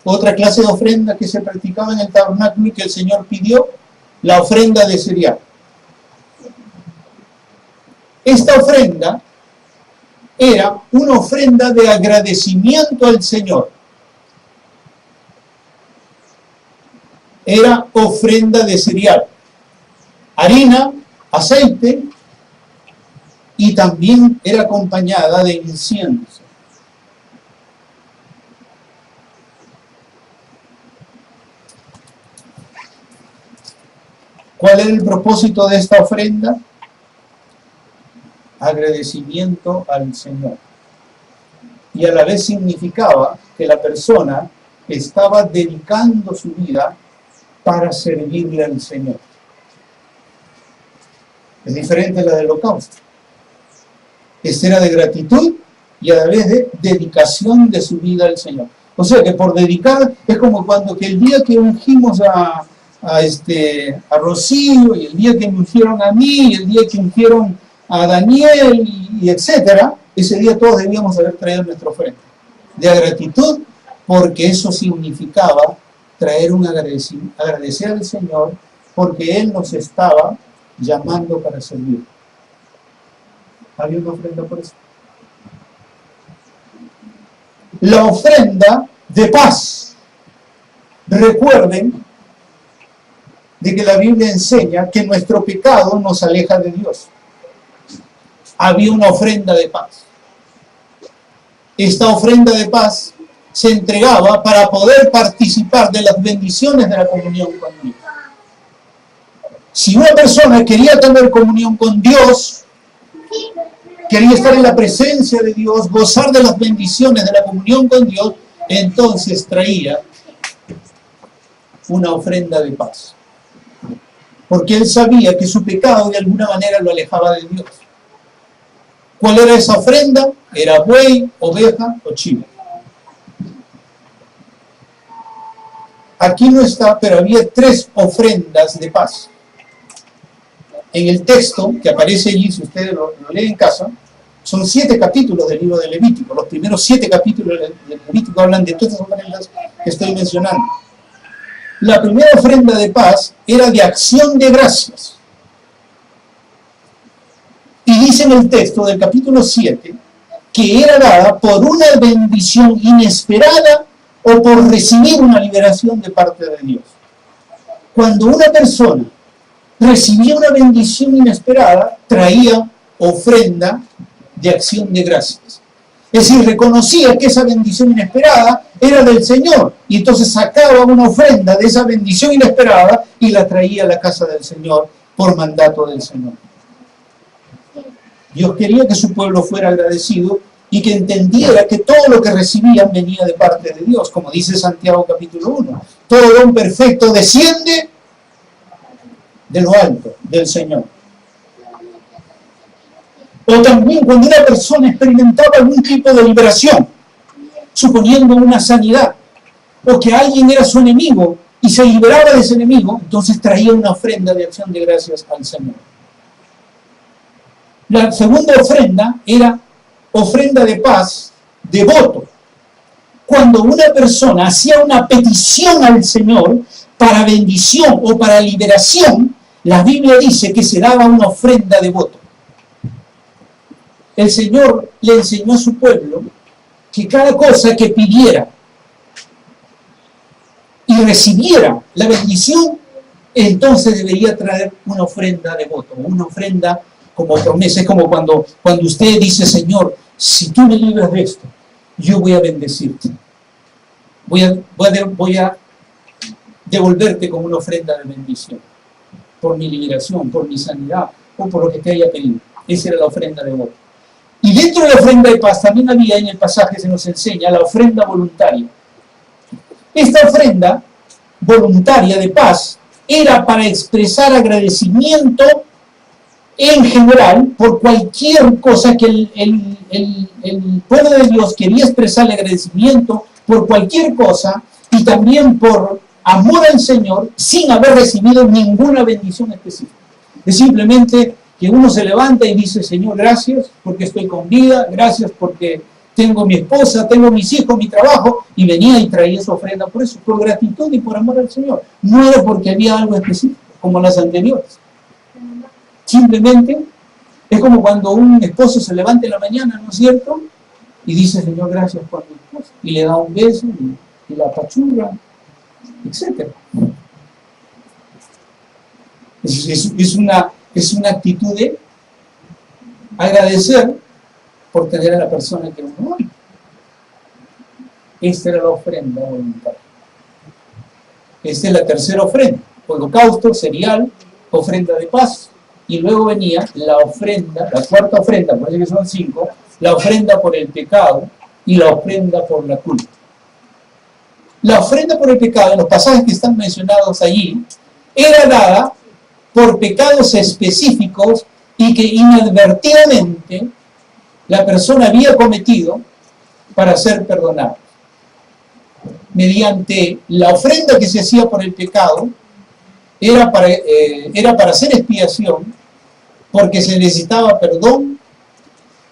Otra clase de ofrenda que se practicaba en el tabernáculo y que el Señor pidió, la ofrenda de cereal. Esta ofrenda era una ofrenda de agradecimiento al Señor. Era ofrenda de cereal, harina, aceite, y también era acompañada de incienso. ¿Cuál era el propósito de esta ofrenda? Agradecimiento al Señor. Y a la vez significaba que la persona estaba dedicando su vida para servirle al Señor. Es diferente a la del holocausto. Esta era de gratitud y a la vez de dedicación de su vida al Señor. O sea que por dedicar es como cuando que el día que ungimos a Rocío, y el día que me ungieron a mí, y el día que ungieron a Daniel, y etcétera, ese día todos debíamos haber traído nuestra ofrenda de gratitud, porque eso significaba traer un agradecer al Señor, porque Él nos estaba llamando para servir. ¿Había una ofrenda por eso? La ofrenda de paz. Recuerden de que la Biblia enseña que nuestro pecado nos aleja de Dios. Había una ofrenda de paz. Esta ofrenda de paz se entregaba para poder participar de las bendiciones de la comunión con Dios. Si una persona quería tener comunión con Dios, quería estar en la presencia de Dios, gozar de las bendiciones de la comunión con Dios, entonces traía una ofrenda de paz. Porque él sabía que su pecado de alguna manera lo alejaba de Dios. ¿Cuál era esa ofrenda? Era buey, oveja o chivo. Aquí no está, pero había 3 ofrendas de paz. En el texto que aparece allí, si ustedes lo leen en casa, son 7 capítulos del libro de Levítico. Los primeros 7 capítulos del Levítico hablan de todas estas ofrendas que estoy mencionando. La primera ofrenda de paz era de acción de gracias. Y dice en el texto del capítulo 7 que era dada por una bendición inesperada o por recibir una liberación de parte de Dios. Cuando una persona recibía una bendición inesperada, traía ofrenda de acción de gracias. Es decir, reconocía que esa bendición inesperada era del Señor, y entonces sacaba una ofrenda de esa bendición inesperada y la traía a la casa del Señor por mandato del Señor. Dios quería que su pueblo fuera agradecido y que entendiera que todo lo que recibían venía de parte de Dios, como dice Santiago capítulo 1. Todo don perfecto desciende de lo alto, del Señor. O también cuando una persona experimentaba algún tipo de liberación, suponiendo una sanidad, o que alguien era su enemigo y se liberaba de ese enemigo, entonces traía una ofrenda de acción de gracias al Señor. La segunda ofrenda era ofrenda de paz, de voto. Cuando una persona hacía una petición al Señor para bendición o para liberación, la Biblia dice que se daba una ofrenda de voto. El Señor le enseñó a su pueblo que cada cosa que pidiera y recibiera la bendición, entonces debería traer una ofrenda de voto, una ofrenda como promesa. Es como cuando usted dice: Señor, si tú me libras de esto, yo voy a bendecirte. Voy a devolverte como una ofrenda de bendición, por mi liberación, por mi sanidad, o por lo que te haya pedido. Esa era la ofrenda de voto. Y dentro de la ofrenda de paz también había, en el pasaje se nos enseña, la ofrenda voluntaria. Esta ofrenda voluntaria de paz era para expresar agradecimiento en general por cualquier cosa que el pueblo de Dios quería expresarle agradecimiento por cualquier cosa, y también por amor al Señor sin haber recibido ninguna bendición específica. Es simplemente que uno se levanta y dice: Señor, gracias porque estoy con vida, gracias porque tengo mi esposa, tengo mis hijos, mi trabajo, y venía y traía su ofrenda por eso, por gratitud y por amor al Señor. No era porque había algo específico, como las anteriores. Simplemente es como cuando un esposo se levanta en la mañana, ¿no es cierto? Y dice: Señor, gracias por mi esposa, y le da un beso, y la apachurra, etc. Es una actitud de agradecer por tener a la persona que uno ama. Esta era la ofrenda voluntaria. Esta es la tercera ofrenda: holocausto, cereal, ofrenda de paz. Y luego venía la ofrenda, la cuarta ofrenda, parece que son 5, la ofrenda por el pecado y la ofrenda por la culpa. La ofrenda por el pecado, en los pasajes que están mencionados allí, era dada por pecados específicos y que inadvertidamente la persona había cometido para ser perdonada. Mediante la ofrenda que se hacía por el pecado, era para hacer expiación, porque se necesitaba perdón,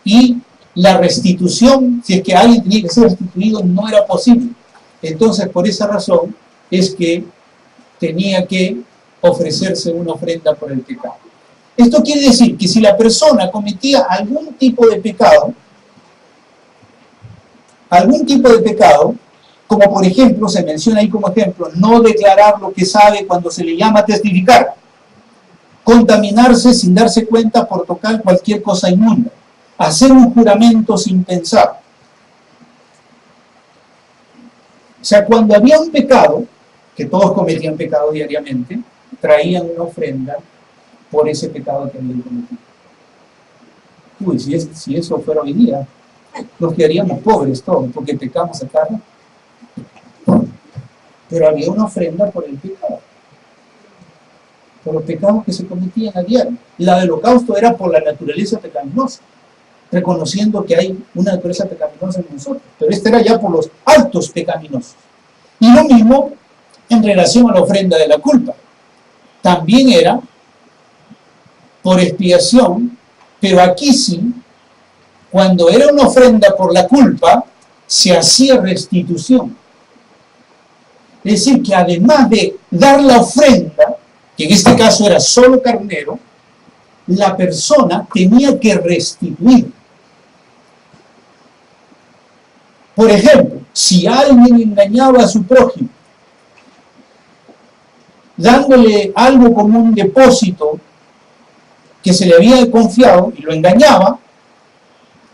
y la restitución, si es que alguien tenía que ser restituido, no era posible. Entonces, por esa razón es que tenía que ofrecerse una ofrenda por el pecado. Esto quiere decir que si la persona cometía algún tipo de pecado, como por ejemplo, se menciona ahí como ejemplo, no declarar lo que sabe cuando se le llama testificar, contaminarse sin darse cuenta por tocar cualquier cosa inmunda, hacer un juramento sin pensar. O sea, cuando había un pecado, que todos cometían pecado diariamente, traían una ofrenda por ese pecado que habían cometido. Uy, si eso fuera hoy día, nos quedaríamos pobres todos, porque pecamos a cada. Pero había una ofrenda por el pecado, por los pecados que se cometían a diario. La del holocausto era por la naturaleza pecaminosa, reconociendo que hay una naturaleza pecaminosa en nosotros, pero esta era ya por los actos pecaminosos. Y lo mismo en relación a la ofrenda de la culpa. También era por expiación, pero aquí sí, cuando era una ofrenda por la culpa, se hacía restitución. Es decir, que además de dar la ofrenda, que en este caso era solo carnero, la persona tenía que restituir. Por ejemplo, si alguien engañaba a su prójimo, dándole algo como un depósito que se le había confiado y lo engañaba,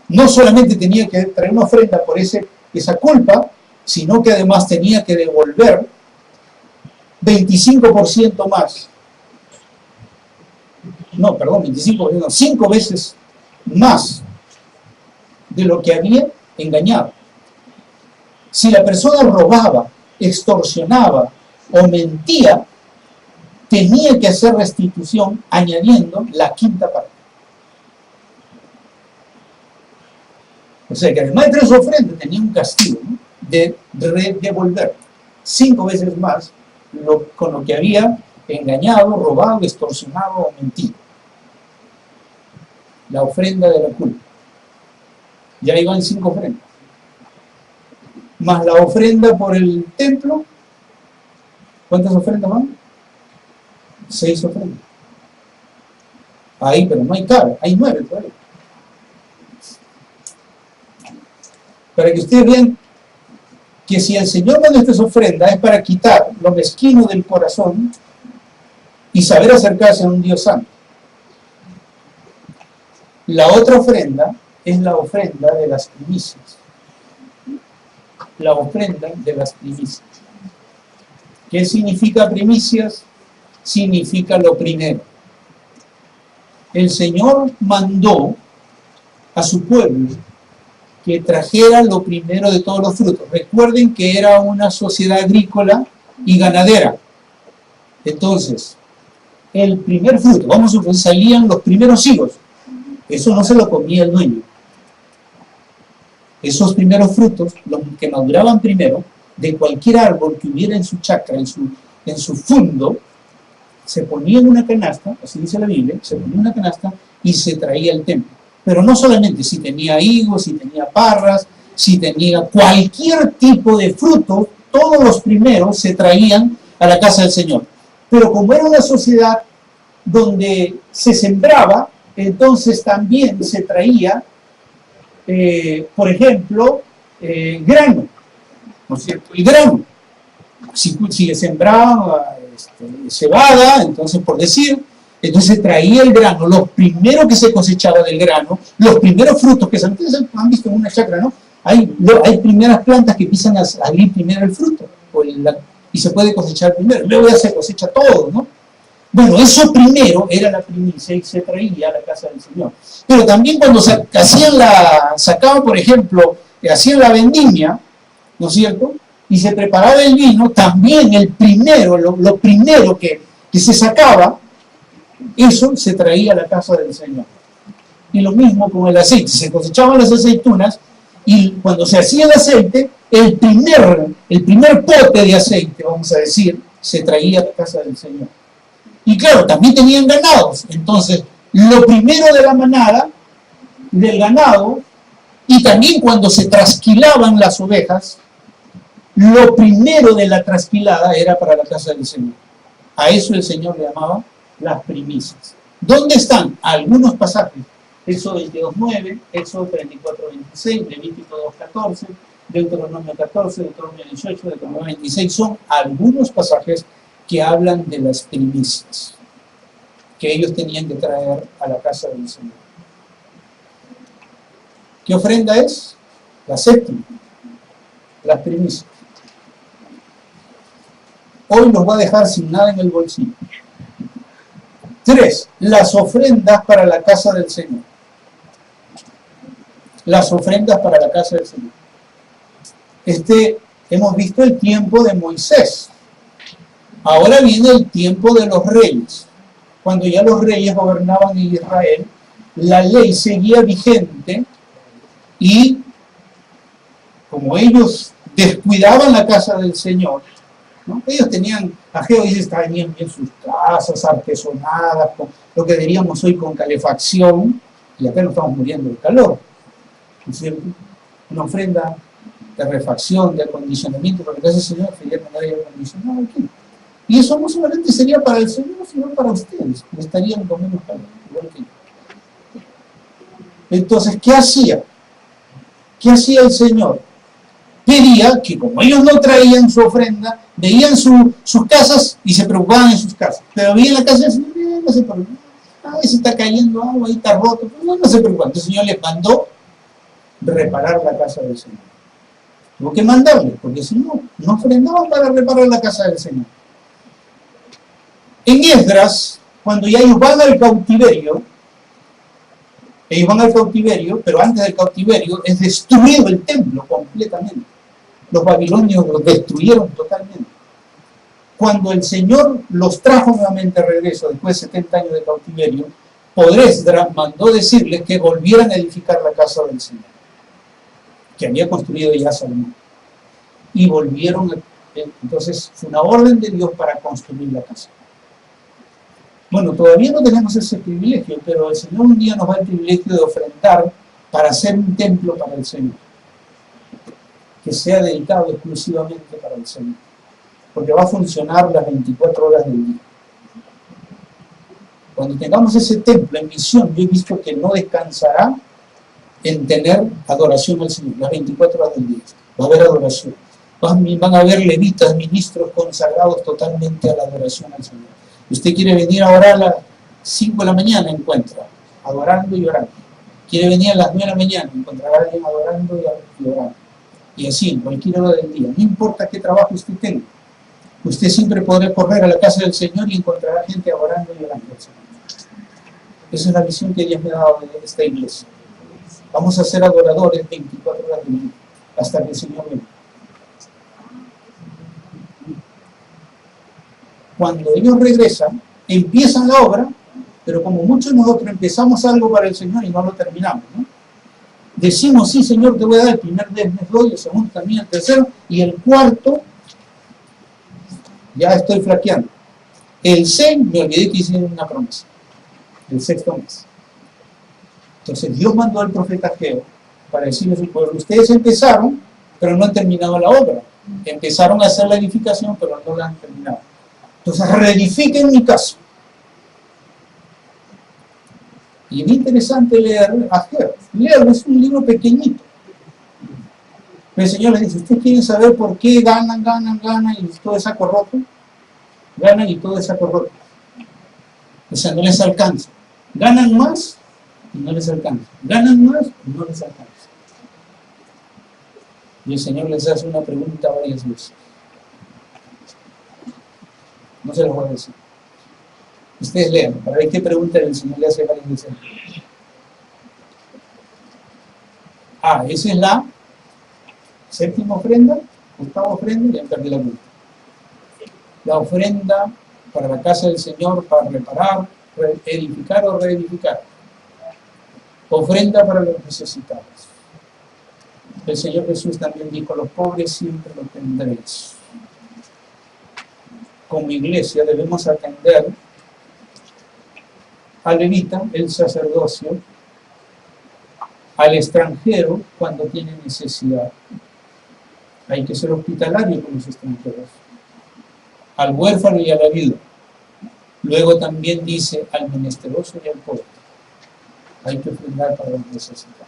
no solamente tenía que traer una ofrenda por esa culpa, sino que además tenía que devolver 25% más. No, perdón, 25%, 5 veces más de lo que había engañado. Si la persona robaba, extorsionaba o mentía, tenía que hacer restitución añadiendo la quinta parte. O sea que además de traer su ofrenda tenía un castigo, ¿no?, de devolver 5 veces más con lo que había engañado, robado, extorsionado o mentido. La ofrenda de la culpa. Ya iban 5 ofrendas. Más la ofrenda por el templo. ¿Cuántas ofrendas van? 6 ofrendas. Ahí, pero no hay cabra, hay 9 todavía. Para que ustedes vean que si el Señor manda estas ofrendas es para quitar lo mezquino del corazón y saber acercarse a un Dios santo. La otra ofrenda es la ofrenda de las primicias. La ofrenda de las primicias. ¿Qué significa primicias? Significa lo primero. El Señor mandó a su pueblo que trajera lo primero de todos los frutos. Recuerden que era una sociedad agrícola y ganadera. Entonces, el primer fruto, vamos a suponer, salían los primeros higos. Eso no se lo comía el dueño. Esos primeros frutos, los que maduraban primero, de cualquier árbol que hubiera en su chacra, en su fundo, se ponía en una canasta, así dice la Biblia, se ponía en una canasta y se traía al templo. Pero no solamente, si tenía higos, si tenía parras, si tenía cualquier tipo de fruto, todos los primeros se traían a la casa del Señor. Pero como era una sociedad donde se sembraba, entonces también se traía, por ejemplo, grano, ¿no es cierto? El grano. Si sembraban cebada, entonces por decir, entonces traía el grano, lo primero que se cosechaba del grano, los primeros frutos que ustedes han visto en una chacra, ¿no? Hay primeras plantas que empiezan a salir primero el fruto, y se puede cosechar primero, luego ya se cosecha todo, ¿no? Bueno, eso primero era la primicia y se traía a la casa del Señor. Pero también cuando sacaban, por ejemplo, hacían la vendimia, ¿no es cierto? Y se preparaba el vino, también el primero, lo primero que se sacaba, eso se traía a la casa del Señor. Y lo mismo con el aceite, se cosechaban las aceitunas y cuando se hacía el aceite, el primer pote de aceite, vamos a decir, se traía a la casa del Señor. Y claro, también tenían ganados, entonces lo primero de la manada, del ganado, y también cuando se trasquilaban las ovejas, lo primero de la trasquilada era para la casa del Señor. A eso el Señor le llamaba las primicias. ¿Dónde están? Algunos pasajes. Éxodo 22:9, Éxodo 34:26, Levítico 2:14, Deuteronomio 14, Deuteronomio 18, Deuteronomio 26, son algunos pasajes que hablan de las primicias que ellos tenían que traer a la casa del Señor. ¿Qué ofrenda es? La séptima, las primicias. Hoy nos va a dejar sin nada en el bolsillo. 3. Las ofrendas para la casa del Señor. Las ofrendas para la casa del Señor. Hemos visto el tiempo de Moisés. Ahora viene el tiempo de los reyes. Cuando ya los reyes gobernaban en Israel, la ley seguía vigente y como ellos descuidaban la casa del Señor, ¿no? Ellos tenían, Ageo dice, tenían bien sus casas artesonadas, con lo que diríamos hoy con calefacción, y acá no estamos muriendo de calor, ¿no es cierto? Una ofrenda de refacción, de acondicionamiento, porque la casa del Señor quería tener aire acondicionado aquí. Y eso no solamente sería para el Señor, sino para ustedes, que estarían con menos calor, igual que yo. Entonces, ¿qué hacía? ¿Qué hacía el Señor? Pedía que como ellos no traían su ofrenda, veían sus casas y se preocupaban en sus casas. Pero veían la casa del Señor, no se preocupaban. Ahí se está cayendo agua, ahí está roto. No se preocupaban. Entonces el Señor les mandó reparar la casa del Señor. Tuvo que mandarles, porque si no, no ofrendaban para reparar la casa del Señor. En Esdras, cuando ya ellos van al cautiverio, pero antes del cautiverio es destruido el templo completamente. Los babilonios los destruyeron totalmente. Cuando el Señor los trajo nuevamente a regreso, después de 70 años de cautiverio, por Esdras mandó decirles que volvieran a edificar la casa del Señor, que había construido ya Salomón. Y volvieron Entonces fue una orden de Dios para construir la casa. Bueno, todavía no tenemos ese privilegio, pero el Señor un día nos da el privilegio de ofrendar para hacer un templo para el Señor, que sea dedicado exclusivamente para el Señor, porque va a funcionar las 24 horas del día. Cuando tengamos ese templo en misión, yo he visto que no descansará en tener adoración al Señor, las 24 horas del día. Va a haber adoración. Van a haber levitas, ministros consagrados totalmente a la adoración al Señor. Usted quiere venir a orar a las 5 de la mañana, encuentra, adorando y orando. Quiere venir a las 9 de la mañana, encontrará a alguien adorando y orando. Y así, en cualquier hora del día. No importa qué trabajo usted tenga. Usted siempre podrá correr a la casa del Señor y encontrará gente adorando y orando al Señor. Esa es la visión que Dios me ha dado de esta iglesia. Vamos a ser adoradores 24 horas del día, hasta que el Señor venga. Cuando ellos regresan, empiezan la obra, pero como muchos de nosotros empezamos algo para el Señor y no lo terminamos, ¿no? Decimos, sí, Señor, te voy a dar el primer mes doy, el segundo también, el tercero, y el cuarto, ya estoy flaqueando. El 6, me olvidé que hice una promesa. El sexto mes. Entonces Dios mandó al profeta Ageo para decirle a su pueblo, ustedes empezaron, pero no han terminado la obra. Empezaron a hacer la edificación, pero no la han terminado. Entonces reedifiquen mi casa. Y es interesante leer Ageo. Leerlo, es un libro pequeñito. El Señor les dice, ¿ustedes quieren saber por qué ganan y todo es saco roto? Ganan y todo es saco roto. O sea, no les alcanza. Ganan más y no les alcanza. Ganan más y no les alcanza. Y el Señor les hace una pregunta varias veces. No se los voy a decir. Ustedes lean, para ver qué pregunta el Señor le hace varias veces. Esa es la séptima ofrenda, octava ofrenda, y ya perdí la cuenta. La ofrenda para la casa del Señor, para reparar, edificar o reedificar. Ofrenda para los necesitados. El Señor Jesús también dijo, los pobres siempre lo tendréis. Como iglesia debemos atender al levita, el sacerdocio, al extranjero cuando tiene necesidad. Hay que ser hospitalario con los extranjeros. Al huérfano y a la viuda. Luego también dice al menesteroso y al pobre. Hay que ofrendar para los necesitados.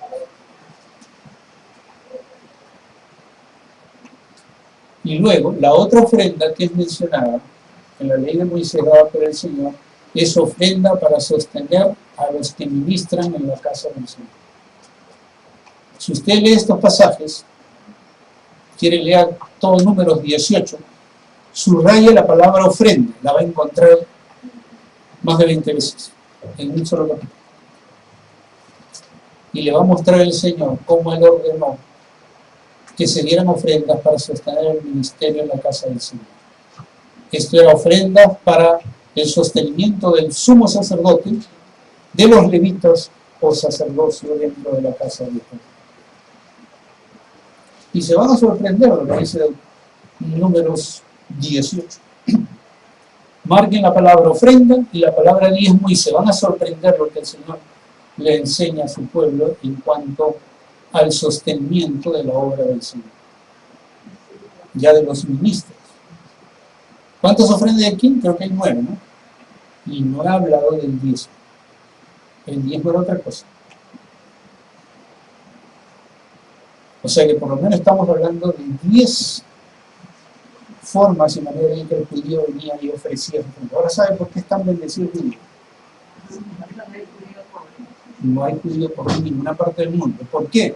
Y luego, la otra ofrenda que es mencionada en la ley de Moisés dada por el Señor es ofrenda para sostener a los que ministran en la casa del Señor. Si usted lee estos pasajes, quiere leer todos Números 18, subraya la palabra ofrenda, la va a encontrar más de 20 veces en un solo capítulo. Y le va a mostrar el Señor cómo Él ordenó que se dieran ofrendas para sostener el ministerio en la casa del Señor. Esto era ofrendas para el sostenimiento del sumo sacerdote, de los levitas o sacerdocio dentro de la casa de Dios. Y se van a sorprender lo que dice Números 18. Marquen la palabra ofrenda y la palabra diezmo y se van a sorprender lo que el Señor le enseña a su pueblo en cuanto al sostenimiento de la obra del Señor, ya de los ministros. ¿Cuántas ofrendas hay aquí? Creo que hay 9, ¿no? Y no he hablado del diezmo. El diezmo era otra cosa. O sea que por lo menos estamos hablando de 10 formas y maneras en que el judío venía y ofrecía. Ahora saben por qué están bendecidos judíos. No hay judíos por ninguna parte del mundo. ¿Por qué?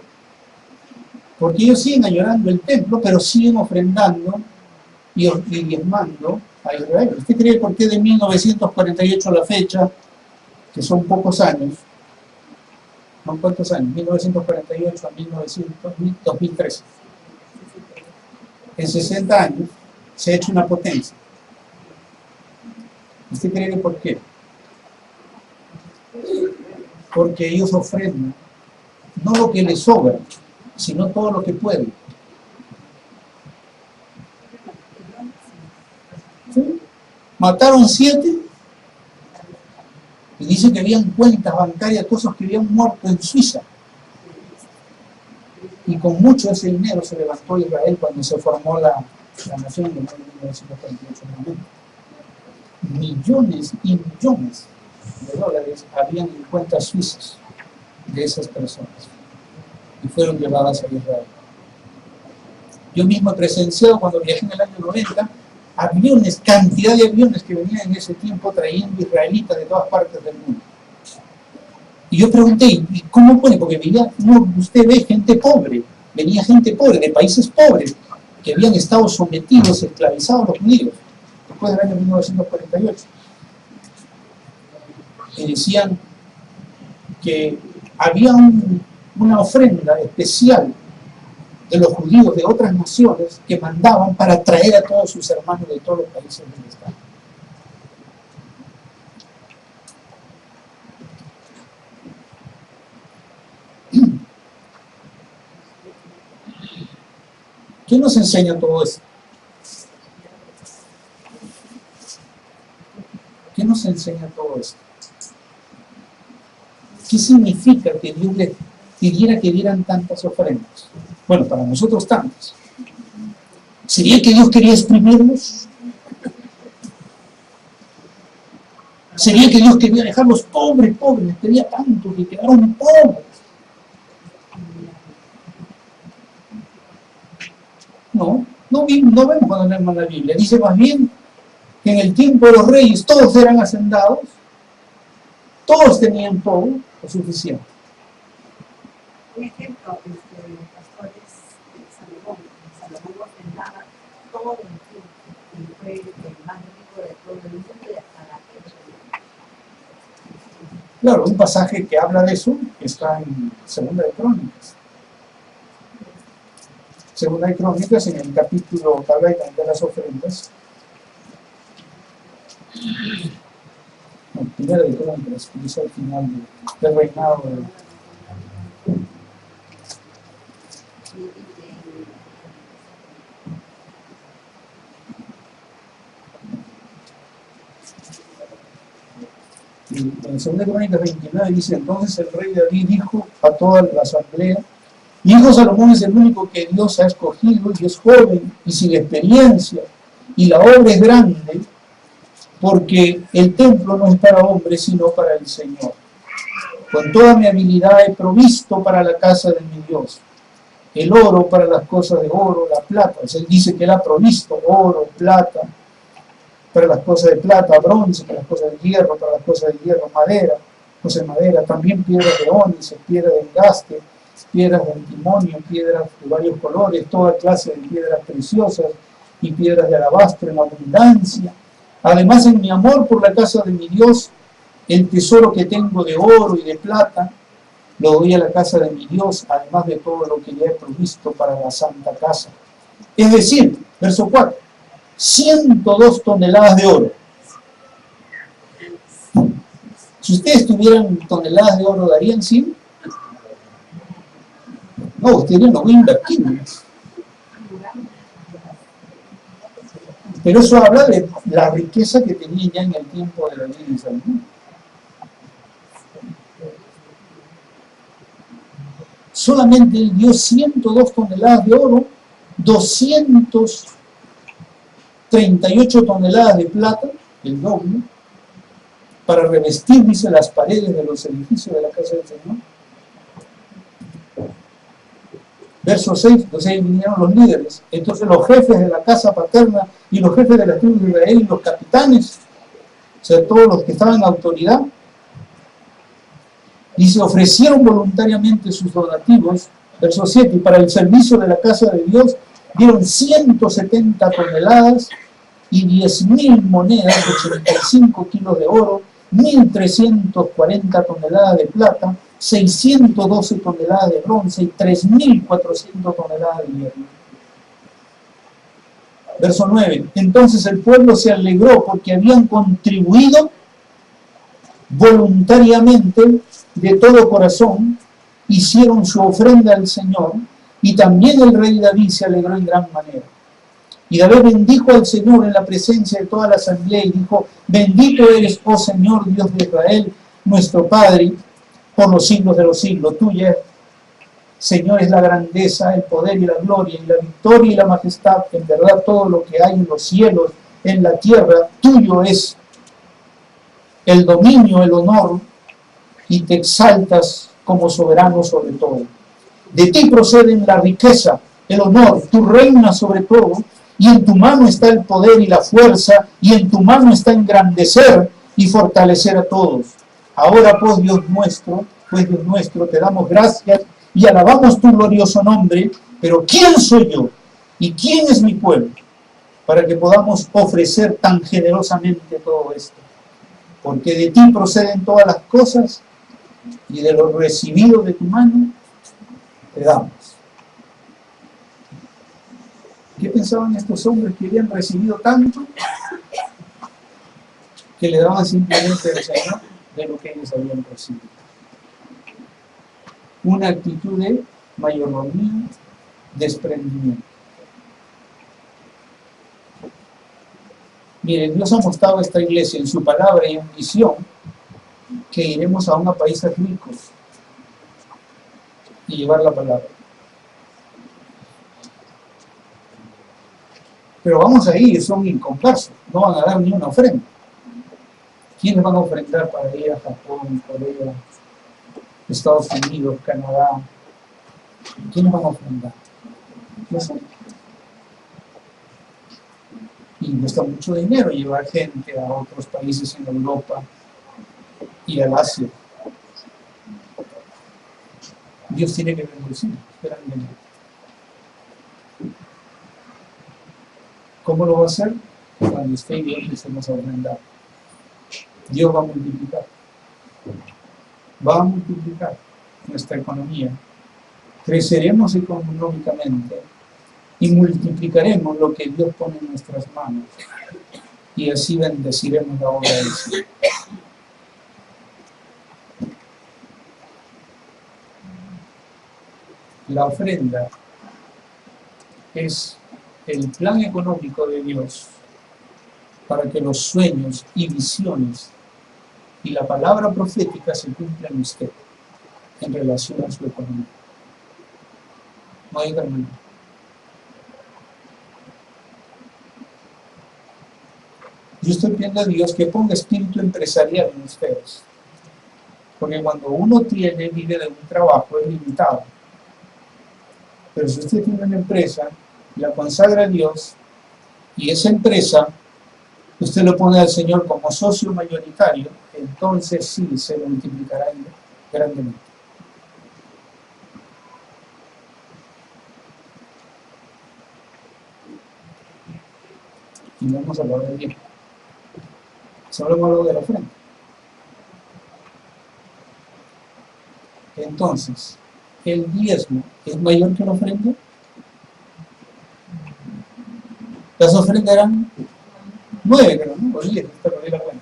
Porque ellos siguen añorando el templo, pero siguen ofrendando y diezmando a Israel. ¿Usted cree por qué de 1948 a la fecha, que son pocos años, ¿no? ¿Cuántos años? 1948 a 2013. En 60 años se ha hecho una potencia. ¿Usted cree que por qué? Porque ellos ofrendan no lo que les sobra, sino todo lo que pueden. Mataron 7 y dice que habían cuentas bancarias, todos esos que habían muerto en Suiza. Y con mucho de ese dinero se levantó Israel cuando se formó la nación en 1948. Millones y millones de dólares habían en cuentas suizas de esas personas y fueron llevadas a Israel. Yo mismo he presenciado cuando viajé en el año 90 aviones, cantidad de aviones que venían en ese tiempo trayendo israelitas de todas partes del mundo. Y yo pregunté, ¿y cómo pone? Porque venía, usted ve gente pobre, venía gente pobre, de países pobres, que habían estado sometidos, esclavizados los judíos, después del año 1948. Y decían que había una ofrenda especial de los judíos de otras naciones que mandaban para traer a todos sus hermanos de todos los países del Estado. ¿Qué nos enseña todo esto? ¿Qué nos enseña todo esto? ¿Qué significa que Dios les pidiera que dieran tantas ofrendas? Bueno, para nosotros tantas. ¿Sería que Dios quería exprimirlos? ¿Sería que Dios quería dejarlos pobres? Les pedía tanto que quedaron pobres. No vemos cuando leemos la Biblia. Dice más bien que en el tiempo de los reyes todos eran hacendados, todos tenían todo lo suficiente. Un ejemplo, pastores Salomón ofrendaba todo el tiempo y fue el más rico de todo el mundo y hasta la fecha. Claro, un pasaje que habla de eso está en Segunda de Crónicas. Segunda de Crónicas, en el capítulo que habla de las ofrendas. No, Primera de Crónicas, que dice al final del reinado de... En 2 Crónicas 29 dice: entonces el rey David dijo a toda la asamblea: mi hijo Salomón es el único que Dios ha escogido y es joven y sin experiencia, y la obra es grande, porque el templo no es para hombres sino para el Señor. Con toda mi habilidad he provisto para la casa de mi Dios el oro para las cosas de oro, la plata. O sea, él dice que él ha provisto oro, plata, para las cosas de plata, bronce, para las cosas de hierro, para las cosas de hierro, madera, cosas de madera, también piedras de ónice, piedras de engaste, piedras de antimonio, piedras de varios colores, toda clase de piedras preciosas y piedras de alabastro en abundancia. Además, en mi amor por la casa de mi Dios, el tesoro que tengo de oro y de plata, lo doy a la casa de mi Dios, además de todo lo que ya he provisto para la santa casa. Es decir, verso 4, 102 toneladas de oro. Si ustedes tuvieran toneladas de oro, ¿darían 100? No, ustedes no voy a invertir. Pero eso habla de la riqueza que tenían ya en el tiempo de David y Salomón. Solamente él dio 102 toneladas de oro, 238 toneladas de plata, el doble, para revestir, dice, las paredes de los edificios de la casa del Señor. Verso 6, entonces ahí vinieron los líderes. Entonces los jefes de la casa paterna y los jefes de la tribu de Israel y los capitanes, o sea, todos los que estaban en autoridad, dice, ofrecieron voluntariamente sus donativos. Verso 7, y para el servicio de la casa de Dios dieron 170 toneladas y 10.000 monedas, 85 kilos de oro, 1.340 toneladas de plata, 612 toneladas de bronce y 3.400 toneladas de hierro. Verso 9. Entonces el pueblo se alegró porque habían contribuido voluntariamente de todo corazón, hicieron su ofrenda al Señor, y también el rey David se alegró en gran manera. Y David bendijo al Señor en la presencia de toda la asamblea y dijo: bendito eres, oh Señor, Dios de Israel, nuestro Padre, por los siglos de los siglos. Tuya, Señor, es la grandeza, el poder y la gloria, y la victoria y la majestad. En verdad, todo lo que hay en los cielos, en la tierra, tuyo es el dominio, el honor, y te exaltas como soberano sobre todo. De ti proceden la riqueza, el honor, tú reinas sobre todo, y en tu mano está el poder y la fuerza, y en tu mano está engrandecer y fortalecer a todos. Ahora, pues Dios nuestro, te damos gracias y alabamos tu glorioso nombre. Pero ¿quién soy yo y quién es mi pueblo para que podamos ofrecer tan generosamente todo esto? Porque de ti proceden todas las cosas, y de lo recibido de tu mano te damos. ¿Qué pensaban estos hombres que habían recibido tanto que le daban simplemente al Señor de lo que ellos habían recibido? Una actitud de mayordomía, desprendimiento. Miren, Dios ha mostrado a esta iglesia en su palabra y en visión que iremos a países ricos y llevar la palabra. Pero vamos a ir, son inconversos, no van a dar ni una ofrenda. ¿Quiénes van a ofrendar para ir a Japón, Corea, Estados Unidos, Canadá? ¿Quiénes van a ofrendar? No sé. Y cuesta mucho dinero llevar gente a otros países en Europa y al Asia. Dios tiene que bendecir grandemente. ¿Cómo lo va a hacer? Cuando usted y yo empecemos a ofrendar. Dios va a multiplicar. Va a multiplicar nuestra economía. Creceremos económicamente y multiplicaremos lo que Dios pone en nuestras manos. Y así bendeciremos la obra del Señor. La ofrenda es el plan económico de Dios para que los sueños y visiones y la palabra profética se cumplan en usted en relación a su economía. No hay otra manera. Yo estoy pidiendo a Dios que ponga espíritu empresarial en ustedes, porque cuando uno vive de un trabajo es limitado. Pero si usted tiene una empresa, la consagra a Dios, y esa empresa usted lo pone al Señor como socio mayoritario, entonces sí se multiplicará grandemente. Y no hemos hablado del diezmo. Solo hemos hablado de la ofrenda. Entonces, ¿el diezmo es mayor que la ofrenda? Las ofrendas eran 9, creo, ¿no? O 10, pero era bueno.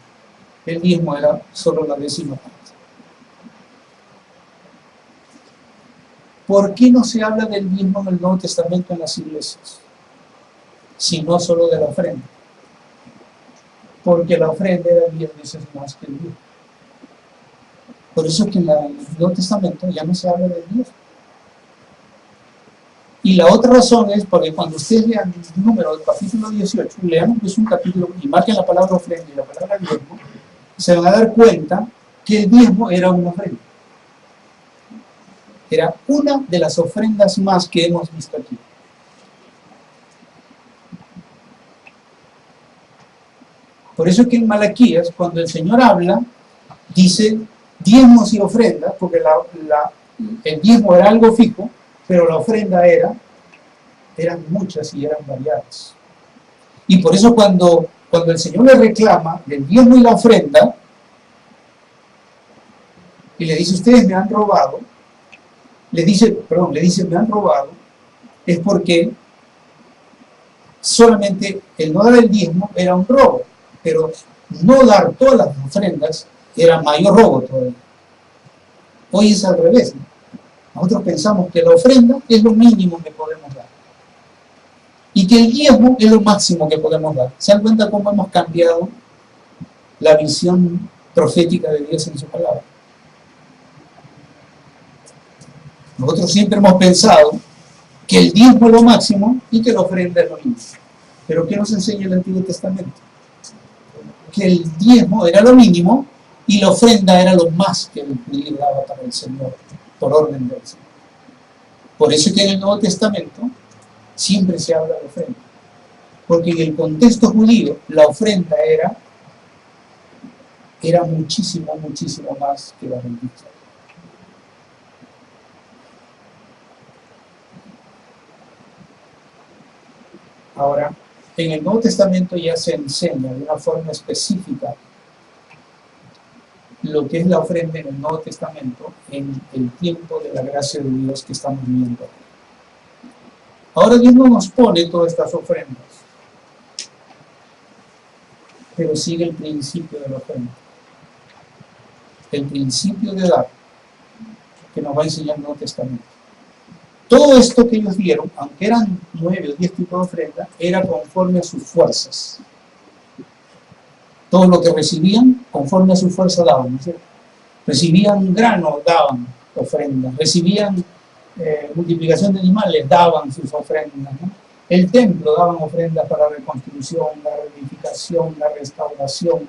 El diezmo era solo la décima parte. ¿Por qué no se habla del diezmo en el Nuevo Testamento en las iglesias? Sino solo de la ofrenda. Porque la ofrenda era 10 veces más que el diezmo. Por eso es que en el Nuevo Testamento ya no se habla del diezmo. Y la otra razón es porque cuando ustedes lean el número del capítulo 18, lean que es un capítulo y marquen la palabra ofrenda y la palabra diezmo, se van a dar cuenta que el diezmo era una ofrenda. Era una de las ofrendas más que hemos visto aquí. Por eso es que en Malaquías, cuando el Señor habla, dice diezmos y ofrendas, porque el diezmo era algo fijo, pero la ofrenda eran muchas y eran variadas. Y por eso cuando el Señor le reclama del diezmo y la ofrenda, y le dice, ustedes me han robado, le dice, me han robado, es porque solamente el no dar el diezmo era un robo, pero no dar todas las ofrendas era mayor robo todavía. Hoy es al revés, ¿no? Nosotros pensamos que la ofrenda es lo mínimo que podemos dar. y que el diezmo es lo máximo que podemos dar. ¿Se dan cuenta cómo hemos cambiado la visión profética de Dios en su palabra? Nosotros siempre hemos pensado que el diezmo es lo máximo y que la ofrenda es lo mínimo. Pero ¿qué nos enseña el Antiguo Testamento? Que el diezmo era lo mínimo y la ofrenda era lo más que el judío daba para el Señor, por orden del Señor. Por eso es que en el Nuevo Testamento siempre se habla de ofrenda. Porque en el contexto judío la ofrenda era muchísimo, muchísimo más que la bendición. Ahora, en el Nuevo Testamento ya se enseña de una forma específica lo que es la ofrenda en el Nuevo Testamento en el tiempo de la gracia de Dios que estamos viviendo. Ahora Dios no nos pone todas estas ofrendas, pero sigue el principio de la ofrenda. El principio de dar, que nos va a enseñar el Nuevo Testamento. Todo esto que ellos dieron, aunque eran 9 o 10 tipos de ofrenda, era conforme a sus fuerzas. Todo lo que recibían, conforme a su fuerza daban, ¿no es cierto? Recibían grano, daban ofrendas. Recibían multiplicación de animales, daban sus ofrendas, ¿no? El templo daban ofrendas para la reconstrucción, la reedificación, la restauración.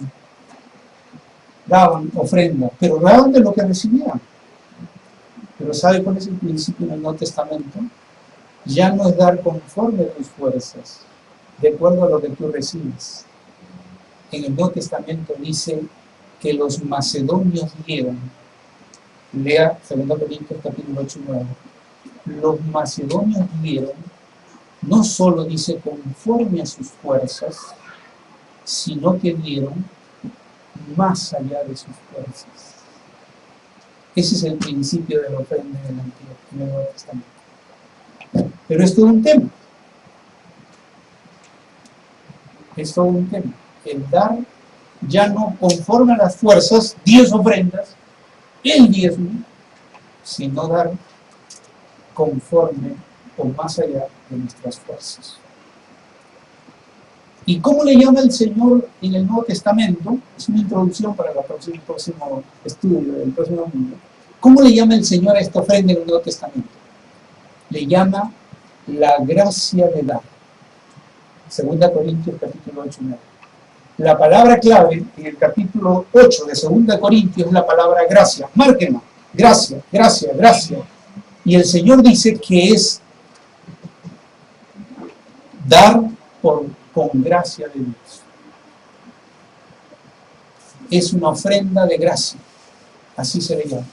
Daban ofrendas, pero daban de lo que recibían. Pero ¿sabe cuál es el principio en el Nuevo Testamento? Ya no es dar conforme a tus fuerzas, de acuerdo a lo que tú recibes. En el Nuevo Testamento dice que los macedonios dieron, lea 2 Corintios capítulo 8 y 9, los macedonios dieron, no solo dice conforme a sus fuerzas, sino que dieron más allá de sus fuerzas. Ese es el principio de la ofrenda en el Nuevo Testamento. Pero es todo un tema. Es todo un tema. El dar ya no conforme a las fuerzas, 10 ofrendas, el diezmo, sino dar conforme o más allá de nuestras fuerzas. ¿Y cómo le llama el Señor en el Nuevo Testamento? Es una introducción para el próximo estudio del próximo domingo. ¿Cómo le llama el Señor a esta ofrenda en el Nuevo Testamento? Le llama la gracia de dar. 2 Corintios capítulo 8 y 9. La palabra clave en el capítulo 8 de 2 Corintios es la palabra gracia. Márquenla. Gracia, gracia, gracia. Y el Señor dice que es dar con gracia de Dios. Es una ofrenda de gracia. Así se le llama.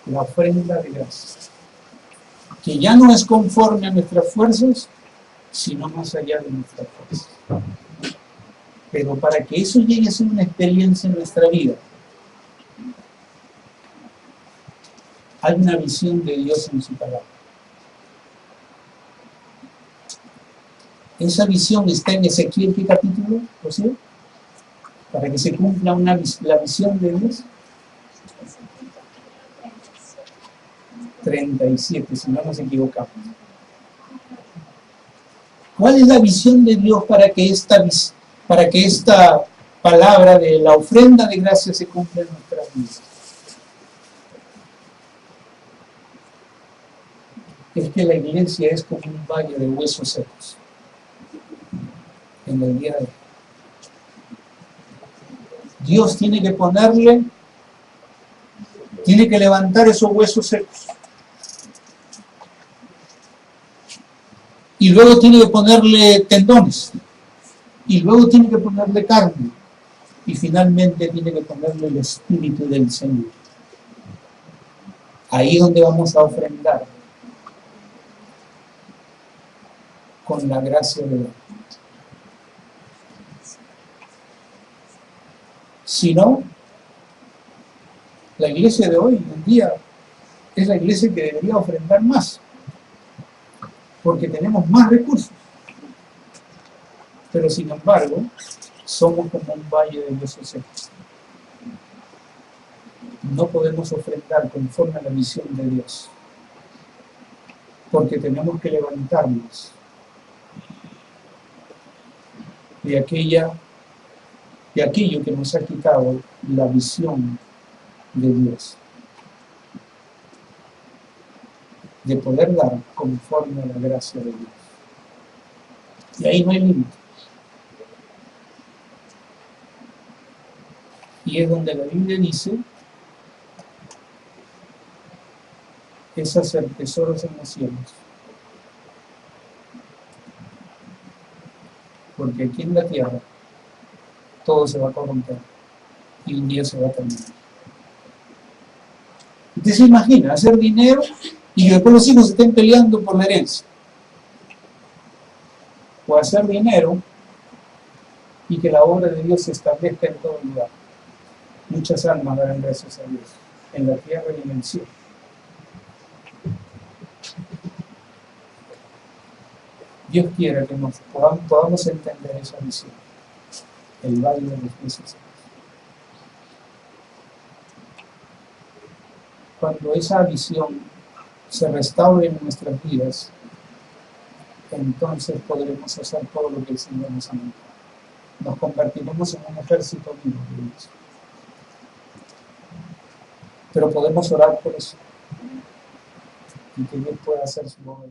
La ofrenda de gracia. Que ya no es conforme a nuestras fuerzas, sino más allá de nuestras fuerzas. Pero para que eso llegue a ser una experiencia en nuestra vida, hay una visión de Dios en su palabra. Esa visión está en Ezequiel, ¿qué capítulo? ¿Lo sé? Para que se cumpla la visión de Dios. 37, si no nos equivocamos. ¿Cuál es la visión de Dios para que esta palabra de la ofrenda de gracia se cumpla en nuestras vidas? Es que la iglesia es como un valle de huesos secos en el día de hoy. Dios tiene que levantar esos huesos secos. Y luego tiene que ponerle tendones. Y luego tiene que ponerle carne. Y finalmente tiene que ponerle el Espíritu del Señor. Ahí es donde vamos a ofrendar con la gracia de Dios. Si no, la iglesia de hoy en día es la iglesia que debería ofrendar más, porque tenemos más recursos. Pero sin embargo, somos como un valle de huesos secos. No podemos ofrendar conforme a la visión de Dios, porque tenemos que levantarnos de aquello que nos ha quitado la visión de Dios, de poder dar conforme a la gracia de Dios. Y ahí no hay límite. Y es donde la Biblia dice, es hacer tesoros en los cielos. Porque aquí en la tierra todo se va a corromper y un día se va a terminar. Usted se imagina hacer dinero y después los hijos estén peleando por la herencia. O hacer dinero y que la obra de Dios se establezca en todo lugar. Muchas almas darán gracias a Dios, en la tierra y en el cielo. Dios quiera que nos podamos entender esa visión, el valle de los necesarios. Cuando esa visión se restaure en nuestras vidas, entonces podremos hacer todo lo que el Señor nos ha mandado. Nos convertiremos en un ejército vivo de Dios. Pero podemos orar por eso y que Dios pueda hacer su obra.